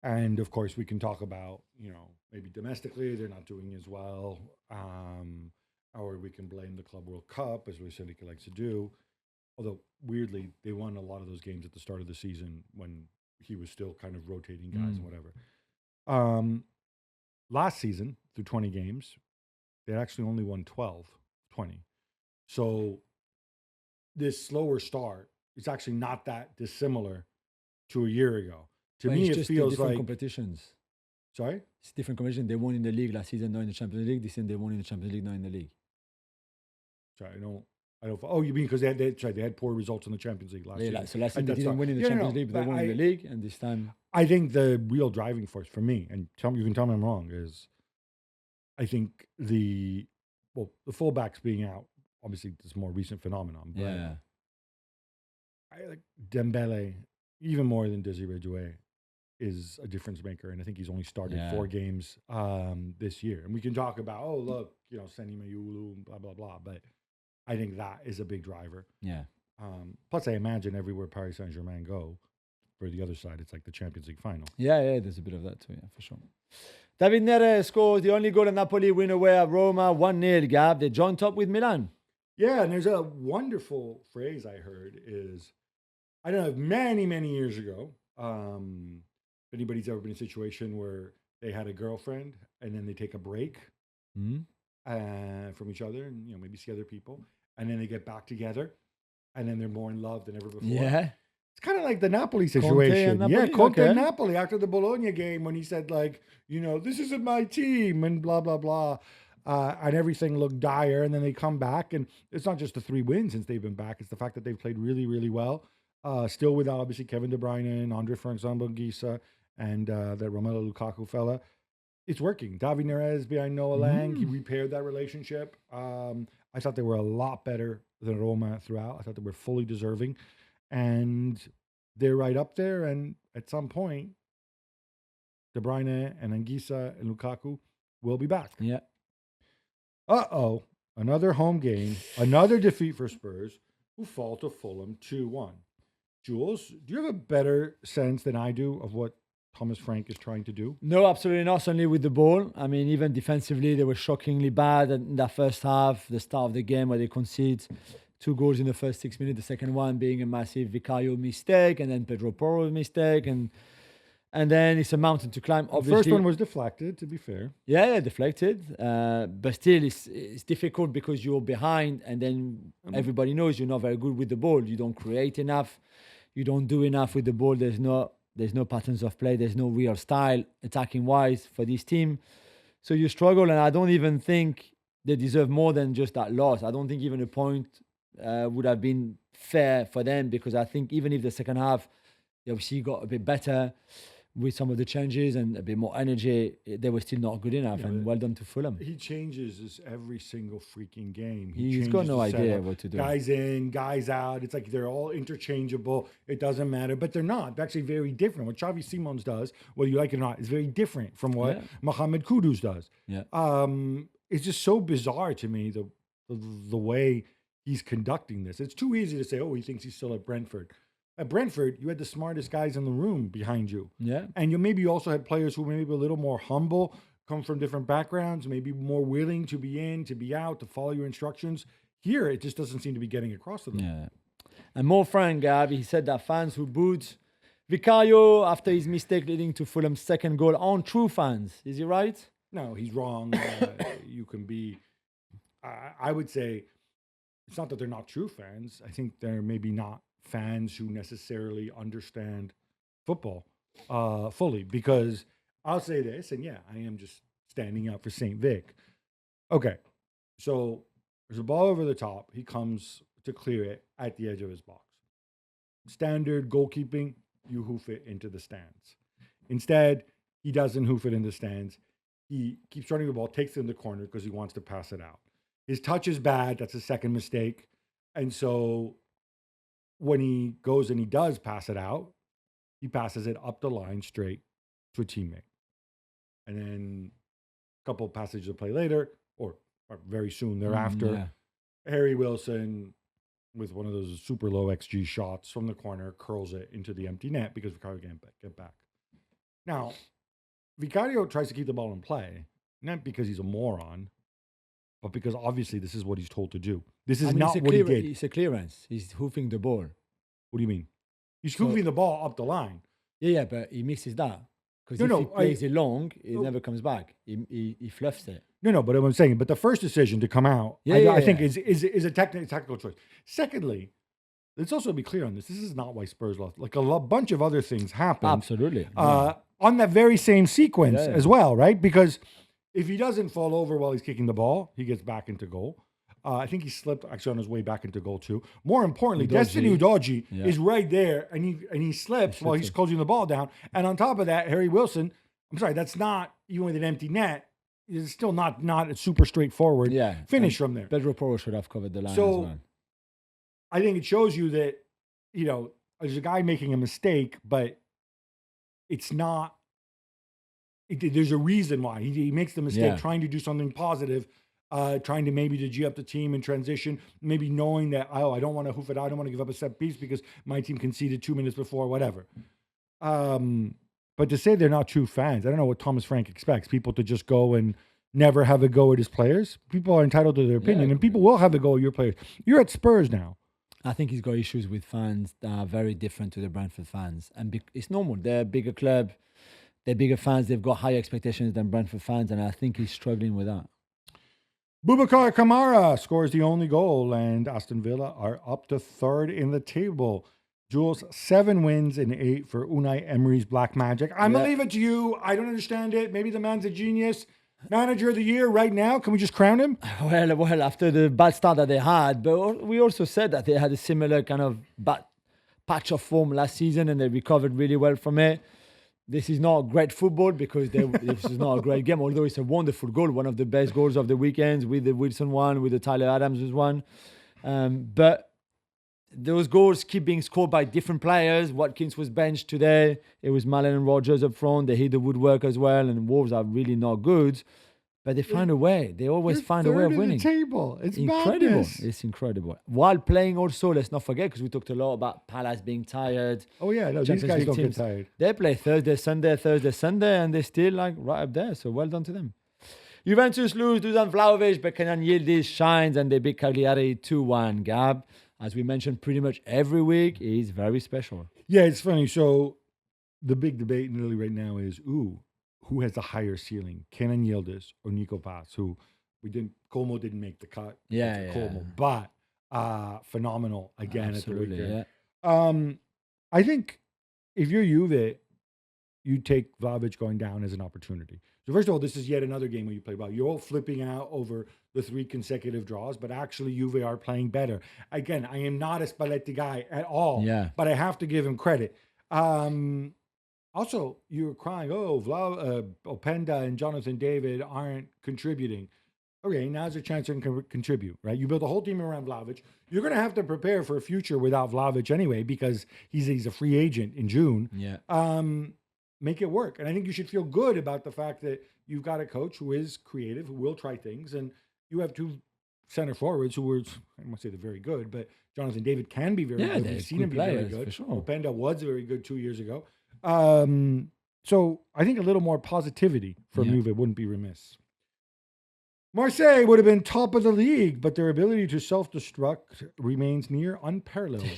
[SPEAKER 1] And of course, we can talk about, maybe domestically they're not doing as well, or we can blame the Club World Cup, as Luis Enrique likes to do. Although weirdly, they won a lot of those games at the start of the season when he was still kind of rotating guys and whatever. Last season, through 20 games, they actually only won 20. So this slower start is actually not that dissimilar to a year ago. To me, it feels like
[SPEAKER 2] competitions.
[SPEAKER 1] Sorry?
[SPEAKER 2] It's different competition. They won in the league last season, not in the Champions League. This season they won in the Champions League, not in the league.
[SPEAKER 1] Sorry, I don't. Oh, you mean because they had poor results in the Champions League last year?
[SPEAKER 2] So last time they didn't win in the Champions League, but they won in the league, and this time
[SPEAKER 1] I think the real driving force for me, and you can tell me I'm wrong, is I think the fullbacks being out. Obviously, this more recent phenomenon. But I like Dembele even more than Desiree Doué is a difference maker, and I think he's only started 4 games this year. And we can talk about look, Seni Mayulu, blah blah blah, but I think that is a big driver.
[SPEAKER 2] Yeah.
[SPEAKER 1] Plus, I imagine everywhere Paris Saint-Germain go, for the other side, it's like the Champions League final.
[SPEAKER 2] Yeah, there's a bit of that too, for sure. David Neres scores the only goal in Napoli win away at Roma, 1-0, Gab. They joined top with Milan.
[SPEAKER 1] Yeah, and there's a wonderful phrase I heard is, I don't know, many, many years ago, if anybody's ever been in a situation where they had a girlfriend and then they take a break from each other and, maybe see other people, and then they get back together and then they're more in love than ever before.
[SPEAKER 2] Yeah.
[SPEAKER 1] It's kind of like the Napoli situation. Conte and Napoli after the Bologna game when he said, this isn't my team and blah, blah, blah. And everything looked dire. And then they come back. And it's not just the 3 wins since they've been back. It's the fact that they've played really, really well. Still without, obviously, Kevin De Bruyne and Andre Frank Zambonghisa and that Romelu Lukaku fella. It's working. David Neres behind Noah Lang. He repaired that relationship. I thought they were a lot better than Roma throughout. I thought they were fully deserving. And they're right up there. And at some point, De Bruyne and Anguissa and Lukaku will be back.
[SPEAKER 2] Yeah.
[SPEAKER 1] Another home game. Another defeat for Spurs, who fall to Fulham 2-1. Jules, do you have a better sense than I do of what Thomas Frank is trying to do?
[SPEAKER 2] No, absolutely not. Certainly with the ball. I mean, even defensively, they were shockingly bad in that first half, the start of the game where they concede 2 goals in the first 6 minutes, the second one being a massive Vicario mistake, and then Pedro Porro's mistake, and then it's a mountain to climb. Obviously,
[SPEAKER 1] the first one was deflected, to be fair.
[SPEAKER 2] Yeah, deflected. But still, it's difficult because you're behind, and then everybody knows you're not very good with the ball. You don't create enough. You don't do enough with the ball. There's no patterns of play. There's no real style attacking-wise for this team. So you struggle, and I don't even think they deserve more than just that loss. I don't think even a point would have been fair for them, because I think even if the second half they obviously got a bit better with some of the changes and a bit more energy, they were still not good enough. And well done to Fulham.
[SPEAKER 1] He changes this every single freaking game.
[SPEAKER 2] He's got no idea what to do.
[SPEAKER 1] Guys in, guys out. It's like they're all interchangeable. It doesn't matter, but they're not. They're actually very different. What Xavi Simons does, whether you like it or not, is very different from what Mohamed Kudus does.
[SPEAKER 2] Yeah.
[SPEAKER 1] It's just so bizarre to me the way he's conducting this. It's too easy to say, he thinks he's still at Brentford. At Brentford, you had the smartest guys in the room behind you.
[SPEAKER 2] Yeah.
[SPEAKER 1] And you also had players who were maybe a little more humble, come from different backgrounds, maybe more willing to be in, to be out, to follow your instructions. Here, it just doesn't seem to be getting across to them.
[SPEAKER 2] Yeah. And more frank, Gab, he said that fans who booed Vicario after his mistake leading to Fulham's second goal aren't true fans. Is he right?
[SPEAKER 1] No, he's wrong. You can be... I would say it's not that they're not true fans. I think they're maybe not fans who necessarily understand football fully, because I'll say this, and I am just standing up for St. Vic. Okay, so there's a ball over the top. He comes to clear it at the edge of his box. Standard goalkeeping, you hoof it into the stands. Instead, he doesn't hoof it in the stands. He keeps running the ball, takes it in the corner because he wants to pass it out. His touch is bad. That's a second mistake. And so when he goes and he does pass it out, he passes it up the line straight to a teammate. And then a couple of passages of play later, or very soon thereafter, Harry Wilson, with one of those super low XG shots from the corner, curls it into the empty net because Vicario can't get back. Now, Vicario tries to keep the ball in play, not because he's a moron, but because obviously this is what he's told to do. This is not what he did.
[SPEAKER 2] It's a clearance. He's hoofing the ball.
[SPEAKER 1] What do you mean? He's hoofing the ball up the line.
[SPEAKER 2] Yeah, but he misses that. Because if he plays it long, it never comes back. He fluffs it.
[SPEAKER 1] No, but I'm saying, but the first decision to come out, I think is a tactical choice. Secondly, let's also be clear on this. This is not why Spurs lost. Like a bunch of other things happened.
[SPEAKER 2] Absolutely.
[SPEAKER 1] On that very same sequence as well, right? Because if he doesn't fall over while he's kicking the ball, he gets back into goal. I think he slipped actually on his way back into goal too. More importantly,
[SPEAKER 2] Udogie.
[SPEAKER 1] Destiny Udogie
[SPEAKER 2] Yeah.
[SPEAKER 1] is right there, and he slips while he's closing the ball down. And on top of that, Harry Wilson. I'm sorry, that's not even with an empty net. It's still not a super straightforward finish from there.
[SPEAKER 2] Pedro Porro should have covered the line as
[SPEAKER 1] So
[SPEAKER 2] well.
[SPEAKER 1] I think it shows you that there's a guy making a mistake, but it's not. There's a reason why he makes the mistake, trying to do something positive. Trying to maybe to G up the team in transition, maybe knowing that, I don't want to hoof it out. I don't want to give up a set piece because my team conceded 2 minutes before, whatever. But to say they're not true fans, I don't know what Thomas Frank expects. People to just go and never have a go at his players. People are entitled to their opinion, and people will have a go at your players. You're at Spurs now.
[SPEAKER 2] I think he's got issues with fans that are very different to the Brentford fans. And it's normal. They're a bigger club. They're bigger fans. They've got higher expectations than Brentford fans, and I think he's struggling with that.
[SPEAKER 1] Boubacar Kamara scores the only goal, and Aston Villa are up to third in the table. Jules, 7 wins in 8 for Unai Emery's Black Magic. I'm going to leave it to you. I don't understand it. Maybe the man's a genius. Manager of the year right now. Can we just crown him?
[SPEAKER 2] Well, after the bad start that they had, but we also said that they had a similar kind of bad patch of form last season, and they recovered really well from it. This is not great football because this is not a great game, although it's a wonderful goal, one of the best goals of the weekends, with the Wilson one, with the Tyler Adams one. But those goals keep being scored by different players. Watkins was benched today. It was Malen and Rogers up front. They hit the woodwork as well, and Wolves are really not good. But they find a way. They always find a way of winning.
[SPEAKER 1] The table. It's
[SPEAKER 2] incredible.
[SPEAKER 1] Madness.
[SPEAKER 2] It's incredible. While playing also, let's not forget, because we talked a lot about Palace being tired.
[SPEAKER 1] Oh, yeah. No, these guys don't get tired.
[SPEAKER 2] They play Thursday, Sunday, right up there. So well done to them. Juventus lose Dusan Vlahovic, but Kenan Yildiz shines and they beat Cagliari 2-1. Gab, as we mentioned pretty much every week, is very special.
[SPEAKER 1] Yeah, it's funny. So the big debate in Italy right now is, who has the higher ceiling, Kenan Yildiz or Nico Paz, who Como didn't make the cut. Como, but phenomenal again at the weekend. I think if you're Juve, you take Vlahovic going down as an opportunity. So first of all, this is yet another game where you play well. You're all flipping out over the 3 consecutive draws, but actually Juve are playing better. Again, I am not a Spalletti guy at all, but I have to give him credit. Also, you were crying, Openda and Jonathan David aren't contributing. Okay, now's a chance to contribute, right? You build a whole team around Vlahovic. You're going to have to prepare for a future without Vlahovic anyway because he's a free agent in June. Make it work. And I think you should feel good about the fact that you've got a coach who is creative, who will try things, and you have 2 center forwards who were, I won't say they're very good, but Jonathan David can be very good. We've seen him be very good. Sure. Openda was very good 2 years ago. So I think a little more positivity from Juve wouldn't be remiss. Marseille would have been top of the league, but their ability to self-destruct remains near unparalleled.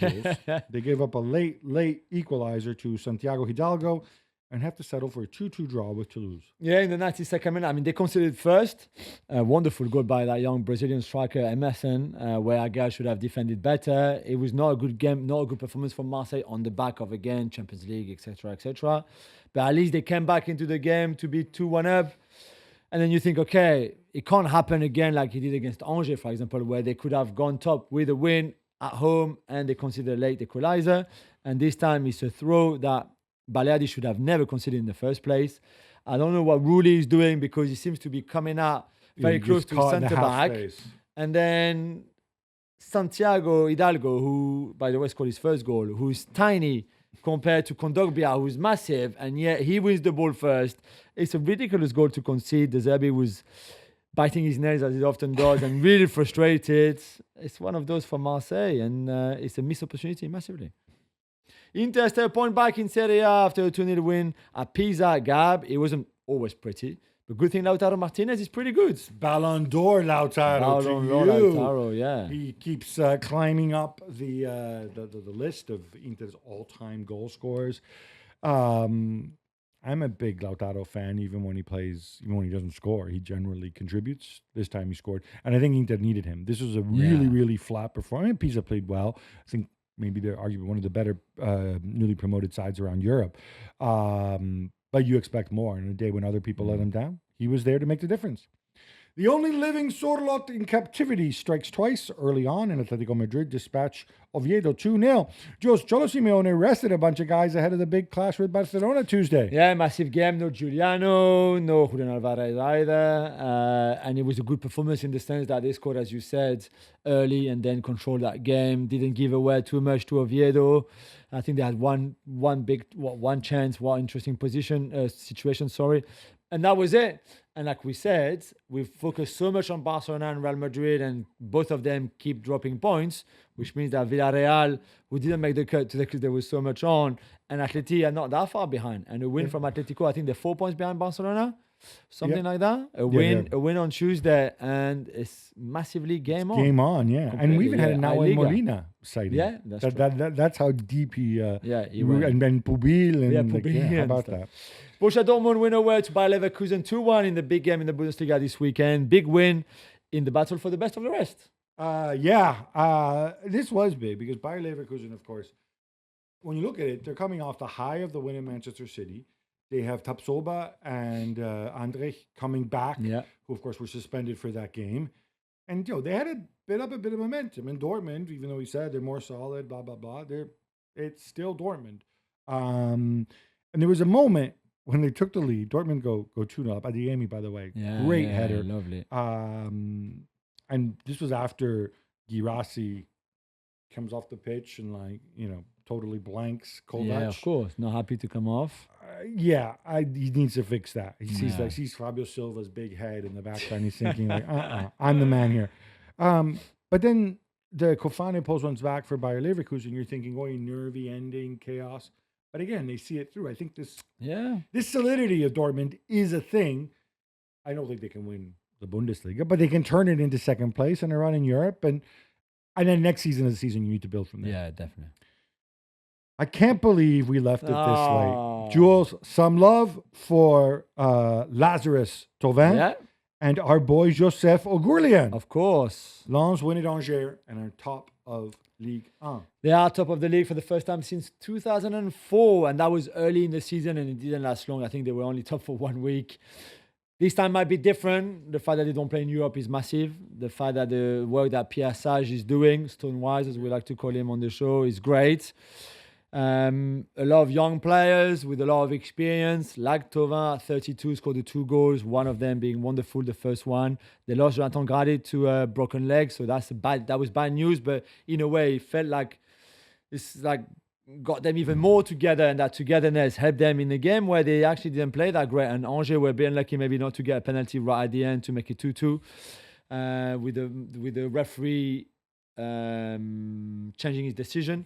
[SPEAKER 1] They gave up a late equalizer to Santiago Hidalgo and have to settle for a 2-2 draw with Toulouse.
[SPEAKER 2] Yeah, in the 92nd minute. I mean, they conceded first. A wonderful goal by that young Brazilian striker, Emerson, where Aguiar should have defended better. It was not a good game, not a good performance from Marseille on the back of, again, Champions League, etc., etc. But at least they came back into the game to be 2-1 up. And then you think, okay, it can't happen again like he did against Angers, for example, where they could have gone top with a win at home and they conceded a late equalizer. And this time it's a throw that Baleardi should have never considered in the first place. I don't know what Rulli is doing because he seems to be coming out very close to centre-back. And then Santiago Hidalgo, who, by the way, scored his first goal, who's tiny compared to Kondogbia, who's massive, and yet he wins the ball first. It's a ridiculous goal to concede. De Zerbi was biting his nails, as he often does, and really frustrated. It's one of those for Marseille, and it's a missed opportunity massively. Inter stay a point back in Serie A after a 2-0 win at Pisa. Gab, it wasn't always pretty, but good thing Lautaro Martinez is pretty good.
[SPEAKER 1] Ballon d'Or Lautaro.
[SPEAKER 2] Ballon d'Or Lautaro, yeah.
[SPEAKER 1] He keeps climbing up the list of Inter's all-time goal scorers. I'm a big Lautaro fan, even when he doesn't score. He generally contributes. This time he scored. And I think Inter needed him. This was a really flat performance. I mean, Pisa played well. I think maybe they're arguably one of the better newly promoted sides around Europe. But you expect more. On a day when other people let him down, he was there to make the difference. The only living Sorlot in captivity strikes twice early on, and Atletico Madrid dispatch Oviedo 2-0. Cholo Simeone rested a bunch of guys ahead of the big clash with Barcelona Tuesday.
[SPEAKER 2] Yeah, massive game. No Giuliano, no Julian Alvarez either. And it was a good performance in the sense that they scored, as you said, early and then controlled that game. Didn't give away too much to Oviedo. I think they had one chance, one interesting situation, and that was it. And like we said, we've focused so much on Barcelona and Real Madrid, and both of them keep dropping points, which means that Villarreal, who didn't make the cut because there was so much on, and Atleti are not that far behind. And a win from Atletico, I think they're 4 points behind Barcelona, something like that. A win on Tuesday, and it's massively game on.
[SPEAKER 1] Game on, yeah. Completely, and we even had a Nahuel Molina sighting.
[SPEAKER 2] Yeah,
[SPEAKER 1] that's how deep he
[SPEAKER 2] went.
[SPEAKER 1] And then Pubil. And how about that?
[SPEAKER 2] Borussia Dortmund win away to Bayer Leverkusen 2-1 in the big game in the Bundesliga this weekend. Big win in the battle for the best of the rest.
[SPEAKER 1] This was big because Bayer Leverkusen, of course, when you look at it, they're coming off the high of the win in Manchester City. They have Tapsoba and Andrich coming back, who, of course, were suspended for that game. And, they had a bit of momentum. And Dortmund, even though he said they're more solid, blah, blah, blah, it's still Dortmund. And there was a moment when they took the lead. Dortmund go 2-0 up. Adeyemi, by the way. Great header.
[SPEAKER 2] Lovely.
[SPEAKER 1] And this was after Guirassy comes off the pitch and, totally blanks Kovac.
[SPEAKER 2] Yeah, of course. Not happy to come off.
[SPEAKER 1] He needs to fix that. He sees Fabio Silva's big head in the background. He's thinking, I'm the man here. But then the Kofane post runs back for Bayer Leverkusen. You're thinking, nervy ending, chaos. But again, they see it through. I think this solidity of Dortmund is a thing. I don't think they can win the Bundesliga, but they can turn it into second place and a run in Europe. And then next season is the season you need to build from there.
[SPEAKER 2] Yeah, definitely.
[SPEAKER 1] I can't believe we left it this late. Jules, some love for Lazarus Thauvin and our boy Joseph Ogourlian.
[SPEAKER 2] Of course.
[SPEAKER 1] Lens win at Angers and are top of Ligue 1.
[SPEAKER 2] They are top of the league for the first time since 2004, and that was early in the season, and it didn't last long. I think they were only top for 1 week. This time might be different. The fact that they don't play in Europe is massive. The fact that the work that Pierre Sage is doing, Stonewise, as we like to call him on the show, is great. A lot of young players with a lot of experience, like Thauvin at 32, scored the 2 goals, one of them being wonderful, the first one. They lost Jonathan Grady to a broken leg, so that was bad news, but in a way, it felt like it's got them even more together, and that togetherness helped them in a game where they actually didn't play that great, and Angers were being lucky maybe not to get a penalty right at the end to make it 2-2, with the referee changing his decision.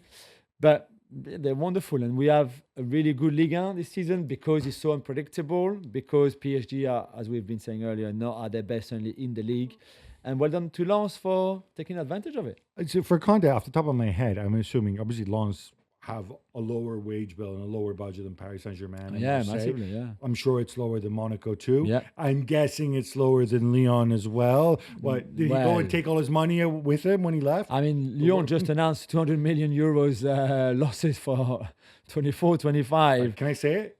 [SPEAKER 2] But they're wonderful, and we have a really good Ligue 1 this season because it's so unpredictable, because PSG are, as we've been saying earlier, not at their best only in the league. And well done to Lens for taking advantage of it.
[SPEAKER 1] So for context, off the top of my head, I'm assuming obviously Lens have a lower wage bill and a lower budget than Paris Saint-Germain.
[SPEAKER 2] Yeah, massively, yeah.
[SPEAKER 1] I'm sure it's lower than Monaco too.
[SPEAKER 2] Yeah.
[SPEAKER 1] I'm guessing it's lower than Lyon as well. What, did he go and take all his money with him when he left?
[SPEAKER 2] I mean, Lyon just announced 200 million euros losses for 24-25.
[SPEAKER 1] Can I say it?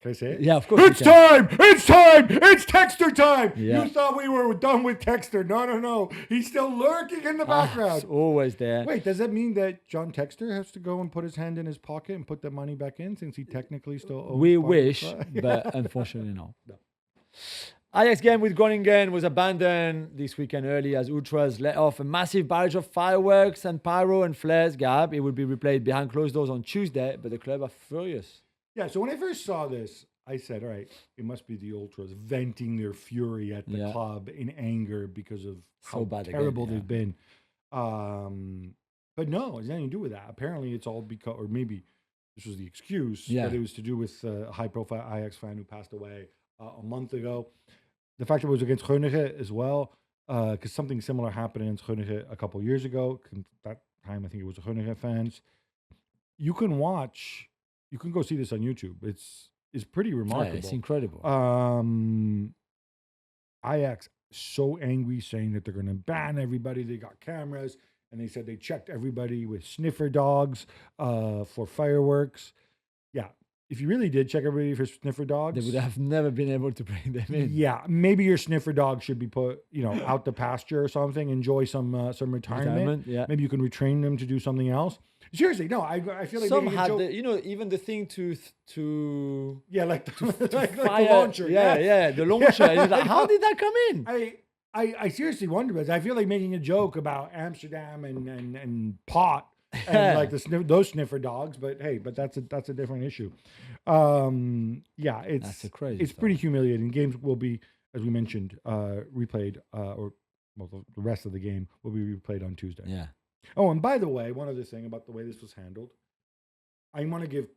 [SPEAKER 1] Can I say it?
[SPEAKER 2] Yeah, of course.
[SPEAKER 1] It's time! It's time! It's Texter time!
[SPEAKER 2] Yeah.
[SPEAKER 1] You thought we were done with Texter. No. He's still lurking in the background.
[SPEAKER 2] It's always there.
[SPEAKER 1] Wait, does that mean that John Texter has to go and put his hand in his pocket and put the money back in since he technically still owns
[SPEAKER 2] We wish, but unfortunately no. Ajax game with Groningen was abandoned this weekend early as Ultras let off a massive barrage of fireworks and pyro and flares. Gab, it will be replayed behind closed doors on Tuesday, but the club are furious.
[SPEAKER 1] Yeah, so when I first saw this, I said, all right, it must be the Ultras venting their fury at the club in anger because of how terrible they've been. But no, it has nothing to do with that. Apparently it's all because, or maybe this was the excuse, but it was to do with a high-profile Ajax fan who passed away a month ago. The fact that it was against Groningen as well, because something similar happened against Groningen a couple years ago. That time, I think it was the Groningen fans. You can go see this on YouTube. It's pretty remarkable.
[SPEAKER 2] Yeah, it's incredible.
[SPEAKER 1] Ajax so angry, saying that they're going to ban everybody. They got cameras, and they said they checked everybody with sniffer dogs for fireworks. Yeah, if you really did check everybody for sniffer dogs,
[SPEAKER 2] They would have never been able to bring them in.
[SPEAKER 1] yeah, maybe your sniffer dog should be put, out to pasture or something. Enjoy some retirement.
[SPEAKER 2] Yeah.
[SPEAKER 1] Maybe you can retrain them to do something else. Seriously, no, I feel like
[SPEAKER 2] Some
[SPEAKER 1] making a
[SPEAKER 2] had
[SPEAKER 1] joke.
[SPEAKER 2] even the thing to
[SPEAKER 1] Yeah, like like the
[SPEAKER 2] fire.
[SPEAKER 1] launcher.
[SPEAKER 2] Yeah, the launcher. And it's like, how did that come in?
[SPEAKER 1] I seriously wonder, because I feel like making a joke about Amsterdam and pot and like those sniffer dogs, but hey, that's a different issue. Yeah,
[SPEAKER 2] That's a crazy
[SPEAKER 1] it's
[SPEAKER 2] stuff.
[SPEAKER 1] pretty humiliating. Games will be, as we mentioned, replayed, or well, the rest of the game will be replayed on Tuesday.
[SPEAKER 2] Yeah.
[SPEAKER 1] Oh, and by the way, one other thing about the way this was handled, I want to give,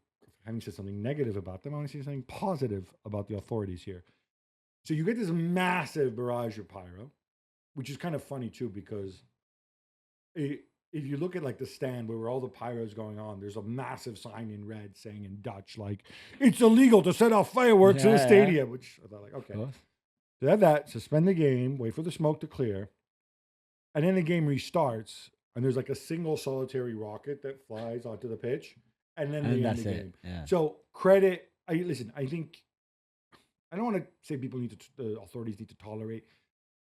[SPEAKER 1] having said something negative about them, I want to say something positive about the authorities here. So you get this massive barrage of pyro, which is kind of funny too, because if you look at like the stand where all the pyro's going on, there's a massive sign in red saying in Dutch, like, it's illegal to set off fireworks in a stadium, which I thought, like, okay. So they have that, suspend the game, wait for the smoke to clear, and then the game restarts, and there's like a single solitary rocket that flies onto the pitch, and then they end the game.
[SPEAKER 2] Yeah.
[SPEAKER 1] So credit, I think, I don't want to say the authorities need to tolerate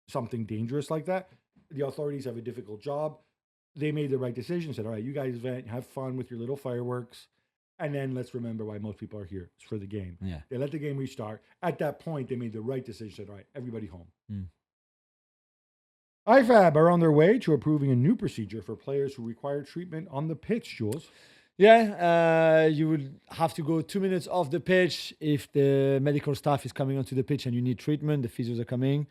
[SPEAKER 1] something dangerous like that. The authorities have a difficult job. They made the right decision, said, all right, you guys have fun with your little fireworks. And then let's remember why most people are here. It's for the game.
[SPEAKER 2] Yeah.
[SPEAKER 1] They let the game restart. At that point, they made the right decision, said, all right, everybody home. IFAB are on their way to approving a new procedure for players who require treatment on the pitch, Jules.
[SPEAKER 2] Yeah, you would have to go 2 minutes off the pitch if the medical staff is coming onto the pitch and you need treatment. The physios are coming,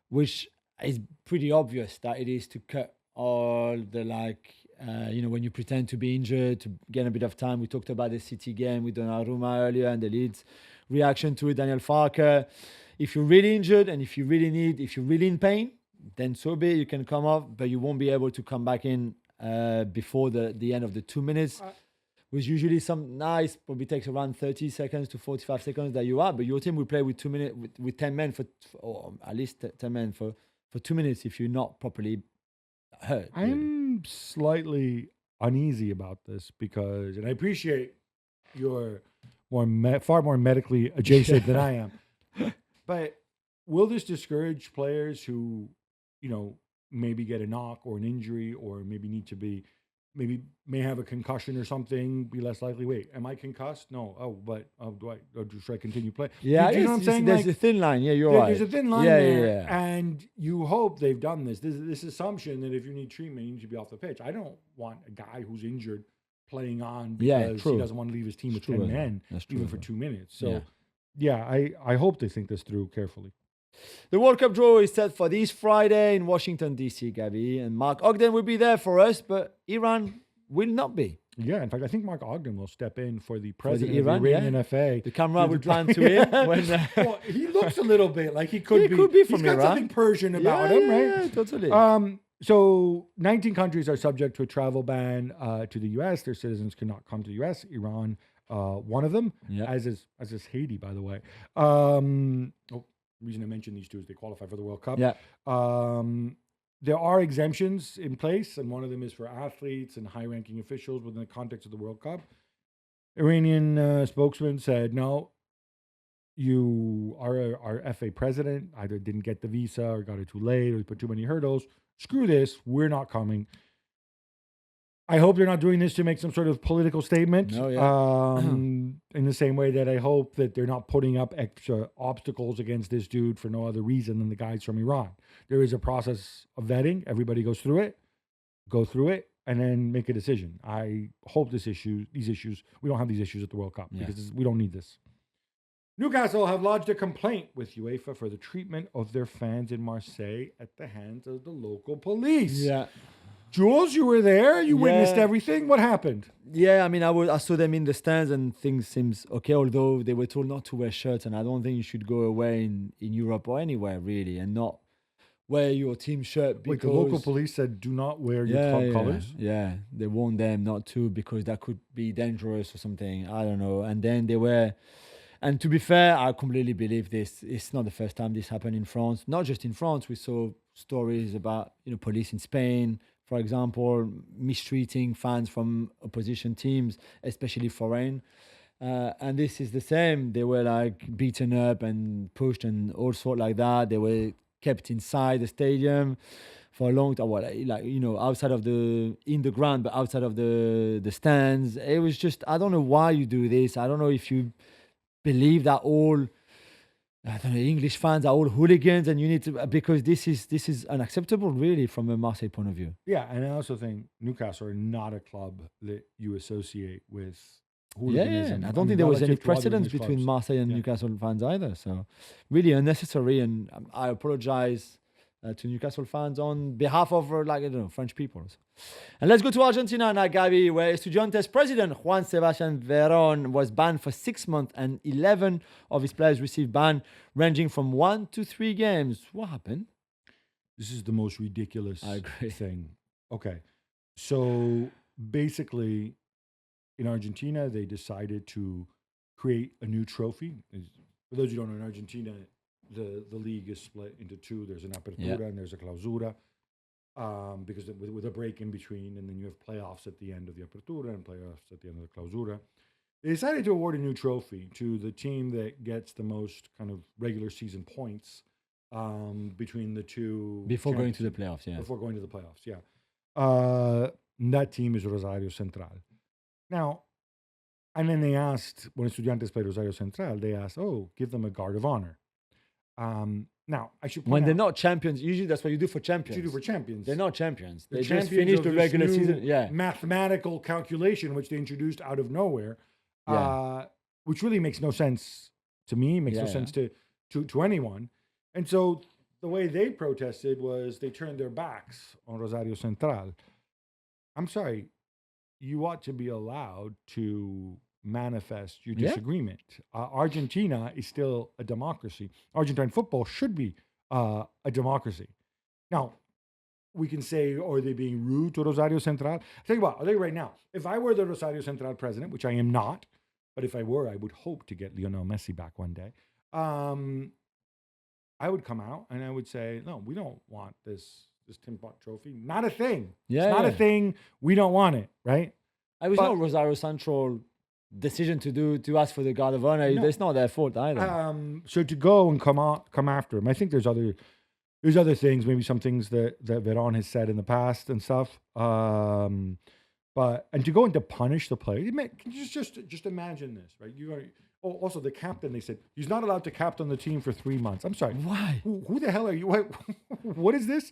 [SPEAKER 2] which is pretty obvious that it is to cut all the when you pretend to be injured, to get a bit of time. We talked about the City game with Donnarumma earlier and the Leeds reaction to it, Daniel Farke. If you're really injured and if you're really in pain, then so be it, you can come off, but you won't be able to come back in before the end of the 2 minutes. Which usually probably takes around 30 seconds to 45 seconds that you are, but your team will play with 2 minutes, with 10 men or at least 10 men for 2 minutes if you're not properly hurt.
[SPEAKER 1] I'm slightly uneasy about this because, and I appreciate you're far more medically adjacent than I am, but will this discourage players who, maybe get a knock or an injury or maybe may have a concussion or something, be less likely? Wait, am I concussed? No. Oh, but should I continue playing?
[SPEAKER 2] Yeah,
[SPEAKER 1] you know what I'm saying?
[SPEAKER 2] There's a thin line. Yeah, you're right.
[SPEAKER 1] There's a thin line there, and you hope they've done this assumption that if you need treatment, you need to be off the pitch. I don't want a guy who's injured playing on because he doesn't want to leave his team with 10 men, even for 2 minutes. So, I hope they think this through carefully.
[SPEAKER 2] The World Cup draw is set for this Friday in Washington, D.C., Gabby. And Mark Ogden will be there for us, but Iran will not be.
[SPEAKER 1] Yeah, in fact, I think Mark Ogden will step in for the president of the Iranian FA.
[SPEAKER 2] The camera will pan to him.
[SPEAKER 1] Well, he looks a little bit like he could be.
[SPEAKER 2] Could be from
[SPEAKER 1] He's got
[SPEAKER 2] Iran.
[SPEAKER 1] something Persian about him, right?
[SPEAKER 2] Yeah, totally.
[SPEAKER 1] So 19 countries are subject to a travel ban to the U.S. Their citizens cannot come to the U.S. Iran, one of them, as is Haiti, by the way. The reason I mention these two is they qualify for the World Cup.
[SPEAKER 2] Yeah.
[SPEAKER 1] There are exemptions in place, and one of them is for athletes and high-ranking officials within the context of the World Cup. Iranian spokesman said, no, you are our FA president, either didn't get the visa or got it too late or you put too many hurdles. Screw this, we're not coming. I hope they're not doing this to make some sort of political statement. In the same way that I hope that they're not putting up extra obstacles against this dude for no other reason than the guys from Iran. There is a process of vetting. Everybody goes through it, and then make a decision. I hope these issues, we don't have these issues at the World Cup because we don't need this. Newcastle have lodged a complaint with UEFA for the treatment of their fans in Marseille at the hands of the local police.
[SPEAKER 2] Yeah.
[SPEAKER 1] Jules, you were there. You witnessed everything. What happened?
[SPEAKER 2] Yeah, I mean, I saw them in the stands and things seems okay, although they were told not to wear shirts, and I don't think you should go away in Europe or anywhere, really, and not wear your team shirt because...
[SPEAKER 1] Wait, the local police said do not wear your club colors?
[SPEAKER 2] Yeah, they warned them not to because that could be dangerous or something. I don't know. And then they were... And to be fair, I completely believe this. It's not the first time this happened in France. Not just in France. We saw stories about, police in Spain, for example, mistreating fans from opposition teams, especially foreign. And this is the same. They were like beaten up and pushed and all sort like that. They were kept inside the stadium for a long time. Well, like outside of in the ground, but outside of the stands. It was just, I don't know why you do this. I don't know if you believe that all, I don't know, English fans are all hooligans, and you need to, because this is unacceptable, really, from a Marseille point of view.
[SPEAKER 1] Yeah, and I also think Newcastle are not a club that you associate with
[SPEAKER 2] Yeah,
[SPEAKER 1] hooliganism.
[SPEAKER 2] and I don't think there was any
[SPEAKER 1] relative to other
[SPEAKER 2] precedence
[SPEAKER 1] English
[SPEAKER 2] between
[SPEAKER 1] clubs.
[SPEAKER 2] Marseille and
[SPEAKER 1] Yeah.
[SPEAKER 2] Newcastle fans either. So, really unnecessary, and I apologize to Newcastle fans on behalf of French people. And let's go to Argentina now, Gabi, where Estudiantes president Juan Sebastian Veron was banned for 6 months, and 11 of his players received ban ranging from 1 to 3 games. What happened?
[SPEAKER 1] This is the most ridiculous
[SPEAKER 2] I agree.
[SPEAKER 1] thing. Okay. So basically, in Argentina, they decided to create a new trophy. For those who don't know, in Argentina, the league is split into two. There's an apertura and there's a clausura, because with a break in between, and then you have playoffs at the end of the apertura and playoffs at the end of the clausura. They decided to award a new trophy to the team that gets the most kind of regular season points between the two.
[SPEAKER 2] Before going to the playoffs, yeah.
[SPEAKER 1] Before going to the playoffs, yeah. That team is Rosario Central. Now, and then they asked, when Estudiantes played Rosario Central, they asked, give them a guard of honor. Now, I should point
[SPEAKER 2] When
[SPEAKER 1] out,
[SPEAKER 2] they're not champions, usually that's what you do for champions.
[SPEAKER 1] what you do for champions.
[SPEAKER 2] They're not champions. They
[SPEAKER 1] Champions
[SPEAKER 2] just finished
[SPEAKER 1] of
[SPEAKER 2] the
[SPEAKER 1] this
[SPEAKER 2] regular
[SPEAKER 1] new
[SPEAKER 2] season. Yeah.
[SPEAKER 1] mathematical calculation, which they introduced out of nowhere,
[SPEAKER 2] Yeah.
[SPEAKER 1] which really makes no sense to me, makes no
[SPEAKER 2] Yeah,
[SPEAKER 1] sense to anyone. And so the way they protested was they turned their backs on Rosario Central. I'm sorry, you ought to be allowed to manifest your
[SPEAKER 2] Yeah.
[SPEAKER 1] disagreement. Argentina is still a democracy. Argentine football should be a democracy. Now, we can say, are they being rude to Rosario Central? I'll tell you what, I'll tell you right now, if I were the Rosario Central president, which I am not, but if I were, I would hope to get Lionel Messi back one day. I would come out and I would say, no, we don't want this Tim Buck trophy. Not a thing.
[SPEAKER 2] Yeah,
[SPEAKER 1] It's not a
[SPEAKER 2] yeah.
[SPEAKER 1] thing. We don't want it, right?
[SPEAKER 2] It was
[SPEAKER 1] But-
[SPEAKER 2] not Rosario Central decision to ask for the guard of honor.
[SPEAKER 1] No.
[SPEAKER 2] It's not their fault either.
[SPEAKER 1] So to go and come after him, I think there's other things, maybe some things that Veron has said in the past and stuff. But to go and to punish the player, just imagine this, right? Also the captain, they said he's not allowed to captain the team for 3 months. I'm sorry.
[SPEAKER 2] Why?
[SPEAKER 1] Who the hell are you? What is this?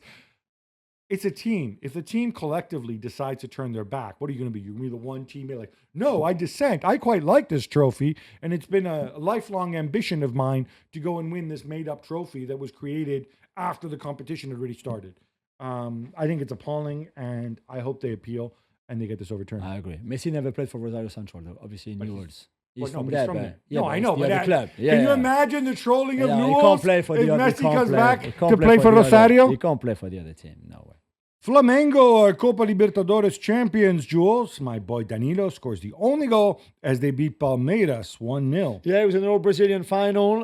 [SPEAKER 1] It's a team. If the team collectively decides to turn their back, what are you going to be? You're going to be the one teammate like, no, I dissent. I quite like this trophy, and it's been a lifelong ambition of mine to go and win this made-up trophy that was created after the competition had already started. I think it's appalling, and I hope they appeal and they get this overturned.
[SPEAKER 2] I agree. Messi never played for Rosario Central, though. Obviously, in Newell's. He's
[SPEAKER 1] Well,
[SPEAKER 2] from
[SPEAKER 1] no, but
[SPEAKER 2] there,
[SPEAKER 1] he's from
[SPEAKER 2] but
[SPEAKER 1] there.
[SPEAKER 2] yeah,
[SPEAKER 1] No,
[SPEAKER 2] but
[SPEAKER 1] I
[SPEAKER 2] it's
[SPEAKER 1] know,
[SPEAKER 2] the
[SPEAKER 1] but
[SPEAKER 2] other club. Yeah,
[SPEAKER 1] can you
[SPEAKER 2] yeah.
[SPEAKER 1] imagine the trolling of
[SPEAKER 2] Yeah, he
[SPEAKER 1] Newell's
[SPEAKER 2] can't play for
[SPEAKER 1] if
[SPEAKER 2] the other.
[SPEAKER 1] Messi
[SPEAKER 2] he can't
[SPEAKER 1] comes
[SPEAKER 2] play-
[SPEAKER 1] back
[SPEAKER 2] he can't
[SPEAKER 1] to play
[SPEAKER 2] for
[SPEAKER 1] for
[SPEAKER 2] the other-
[SPEAKER 1] Rosario?
[SPEAKER 2] He can't play for the other team. No way.
[SPEAKER 1] Flamengo are Copa Libertadores champions, Jules. My boy Danilo scores the only goal as they beat Palmeiras 1-0.
[SPEAKER 2] Yeah, it was an all-Brazilian final.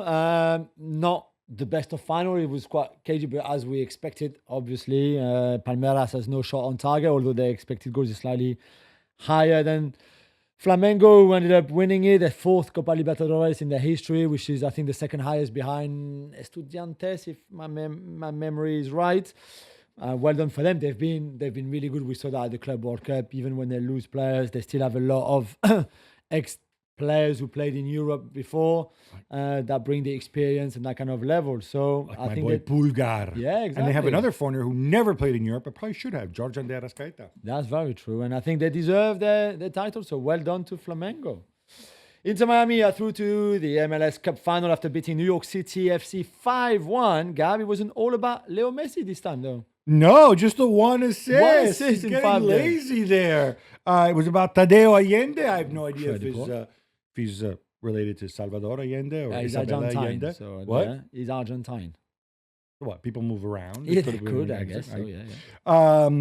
[SPEAKER 2] Not the best of final. It was quite cagey, but as we expected, obviously. Palmeiras has no shot on target, although their expected goals is slightly higher than Flamengo, who ended up winning it, their 4th Copa Libertadores in their history, which is, I think, the second highest behind Estudiantes, if my memory is right. Well done for them. They've been really good. We saw that at the Club World Cup. Even when they lose players, they still have a lot of ex-players who played in Europe before that bring the experience and that kind of level. So
[SPEAKER 1] Like
[SPEAKER 2] I
[SPEAKER 1] my
[SPEAKER 2] think
[SPEAKER 1] boy
[SPEAKER 2] that,
[SPEAKER 1] Pulgar.
[SPEAKER 2] yeah,
[SPEAKER 1] And they have
[SPEAKER 2] exactly.
[SPEAKER 1] another foreigner who never played in Europe, but probably should have, George Andreas Caeta.
[SPEAKER 2] that's very true. And I think they deserve their title. So well done to Flamengo. Inter Miami are through to the MLS Cup final after beating New York City FC 5-1. Gab, it wasn't all about Leo Messi this time, though.
[SPEAKER 1] No, just the one assist.
[SPEAKER 2] One assist
[SPEAKER 1] He's
[SPEAKER 2] in
[SPEAKER 1] getting
[SPEAKER 2] 5 games.
[SPEAKER 1] lazy there. It was about Tadeo Allende. I have no idea if
[SPEAKER 2] Incredible.
[SPEAKER 1] he's related to Salvador Allende or
[SPEAKER 2] He's
[SPEAKER 1] Isabella
[SPEAKER 2] Argentine.
[SPEAKER 1] Allende.
[SPEAKER 2] So,
[SPEAKER 1] What?
[SPEAKER 2] Yeah, he's Argentine.
[SPEAKER 1] What? People move around.
[SPEAKER 2] Yeah,
[SPEAKER 1] It
[SPEAKER 2] they
[SPEAKER 1] have been
[SPEAKER 2] could,
[SPEAKER 1] an
[SPEAKER 2] I
[SPEAKER 1] accent,
[SPEAKER 2] guess. So,
[SPEAKER 1] right?
[SPEAKER 2] yeah.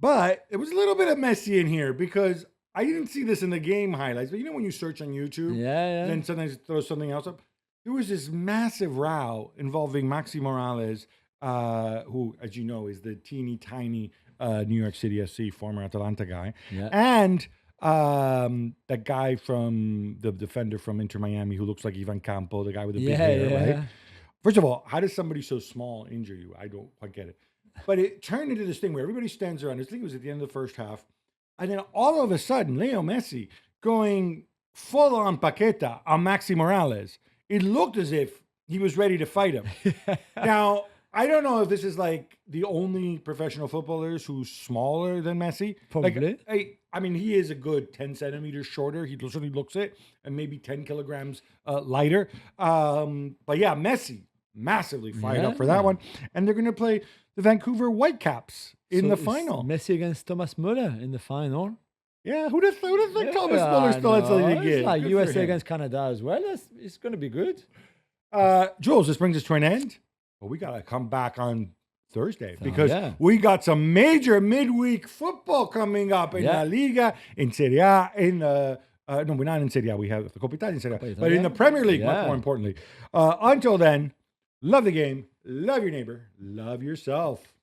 [SPEAKER 1] But it was a little bit of Messi in here because I didn't see this in the game highlights. But you know when you search on YouTube,
[SPEAKER 2] Yeah.
[SPEAKER 1] then sometimes it throws something else up. There was this massive row involving Maxi Morales, who, as you know, is the teeny tiny New York City FC former Atalanta guy,
[SPEAKER 2] Yeah.
[SPEAKER 1] and That guy from the defender from Inter Miami who looks like Ivan Campo, the guy with the big hair, right? First of all, how does somebody so small injure you? I don't quite get it. But it turned into this thing where everybody stands around. I think it was at the end of the first half. And then all of a sudden, Leo Messi going full on paqueta on Maxi Morales. It looked as if he was ready to fight him. Now, I don't know if this is like the only professional footballers who's smaller than Messi.
[SPEAKER 2] Probably.
[SPEAKER 1] Like, I mean, he is a good 10 centimeters shorter. He certainly looks it, and maybe 10 kilograms lighter. But yeah, Messi, massively fired up for that one. And they're going to play the Vancouver Whitecaps in the final.
[SPEAKER 2] Messi against Thomas Muller in the final.
[SPEAKER 1] Yeah, who'd have thought Thomas Muller still had something to give?
[SPEAKER 2] It's like USA against Canada as well. It's going to be good.
[SPEAKER 1] Jules, this brings us to an end. But we got to come back on Thursday because we got some major midweek football coming up in La Liga, in Serie A, no, we're not in Serie A. We have the Coppa Italia in Serie A, but in the Premier League, much more importantly. Until then, love the game, love your neighbor, love yourself.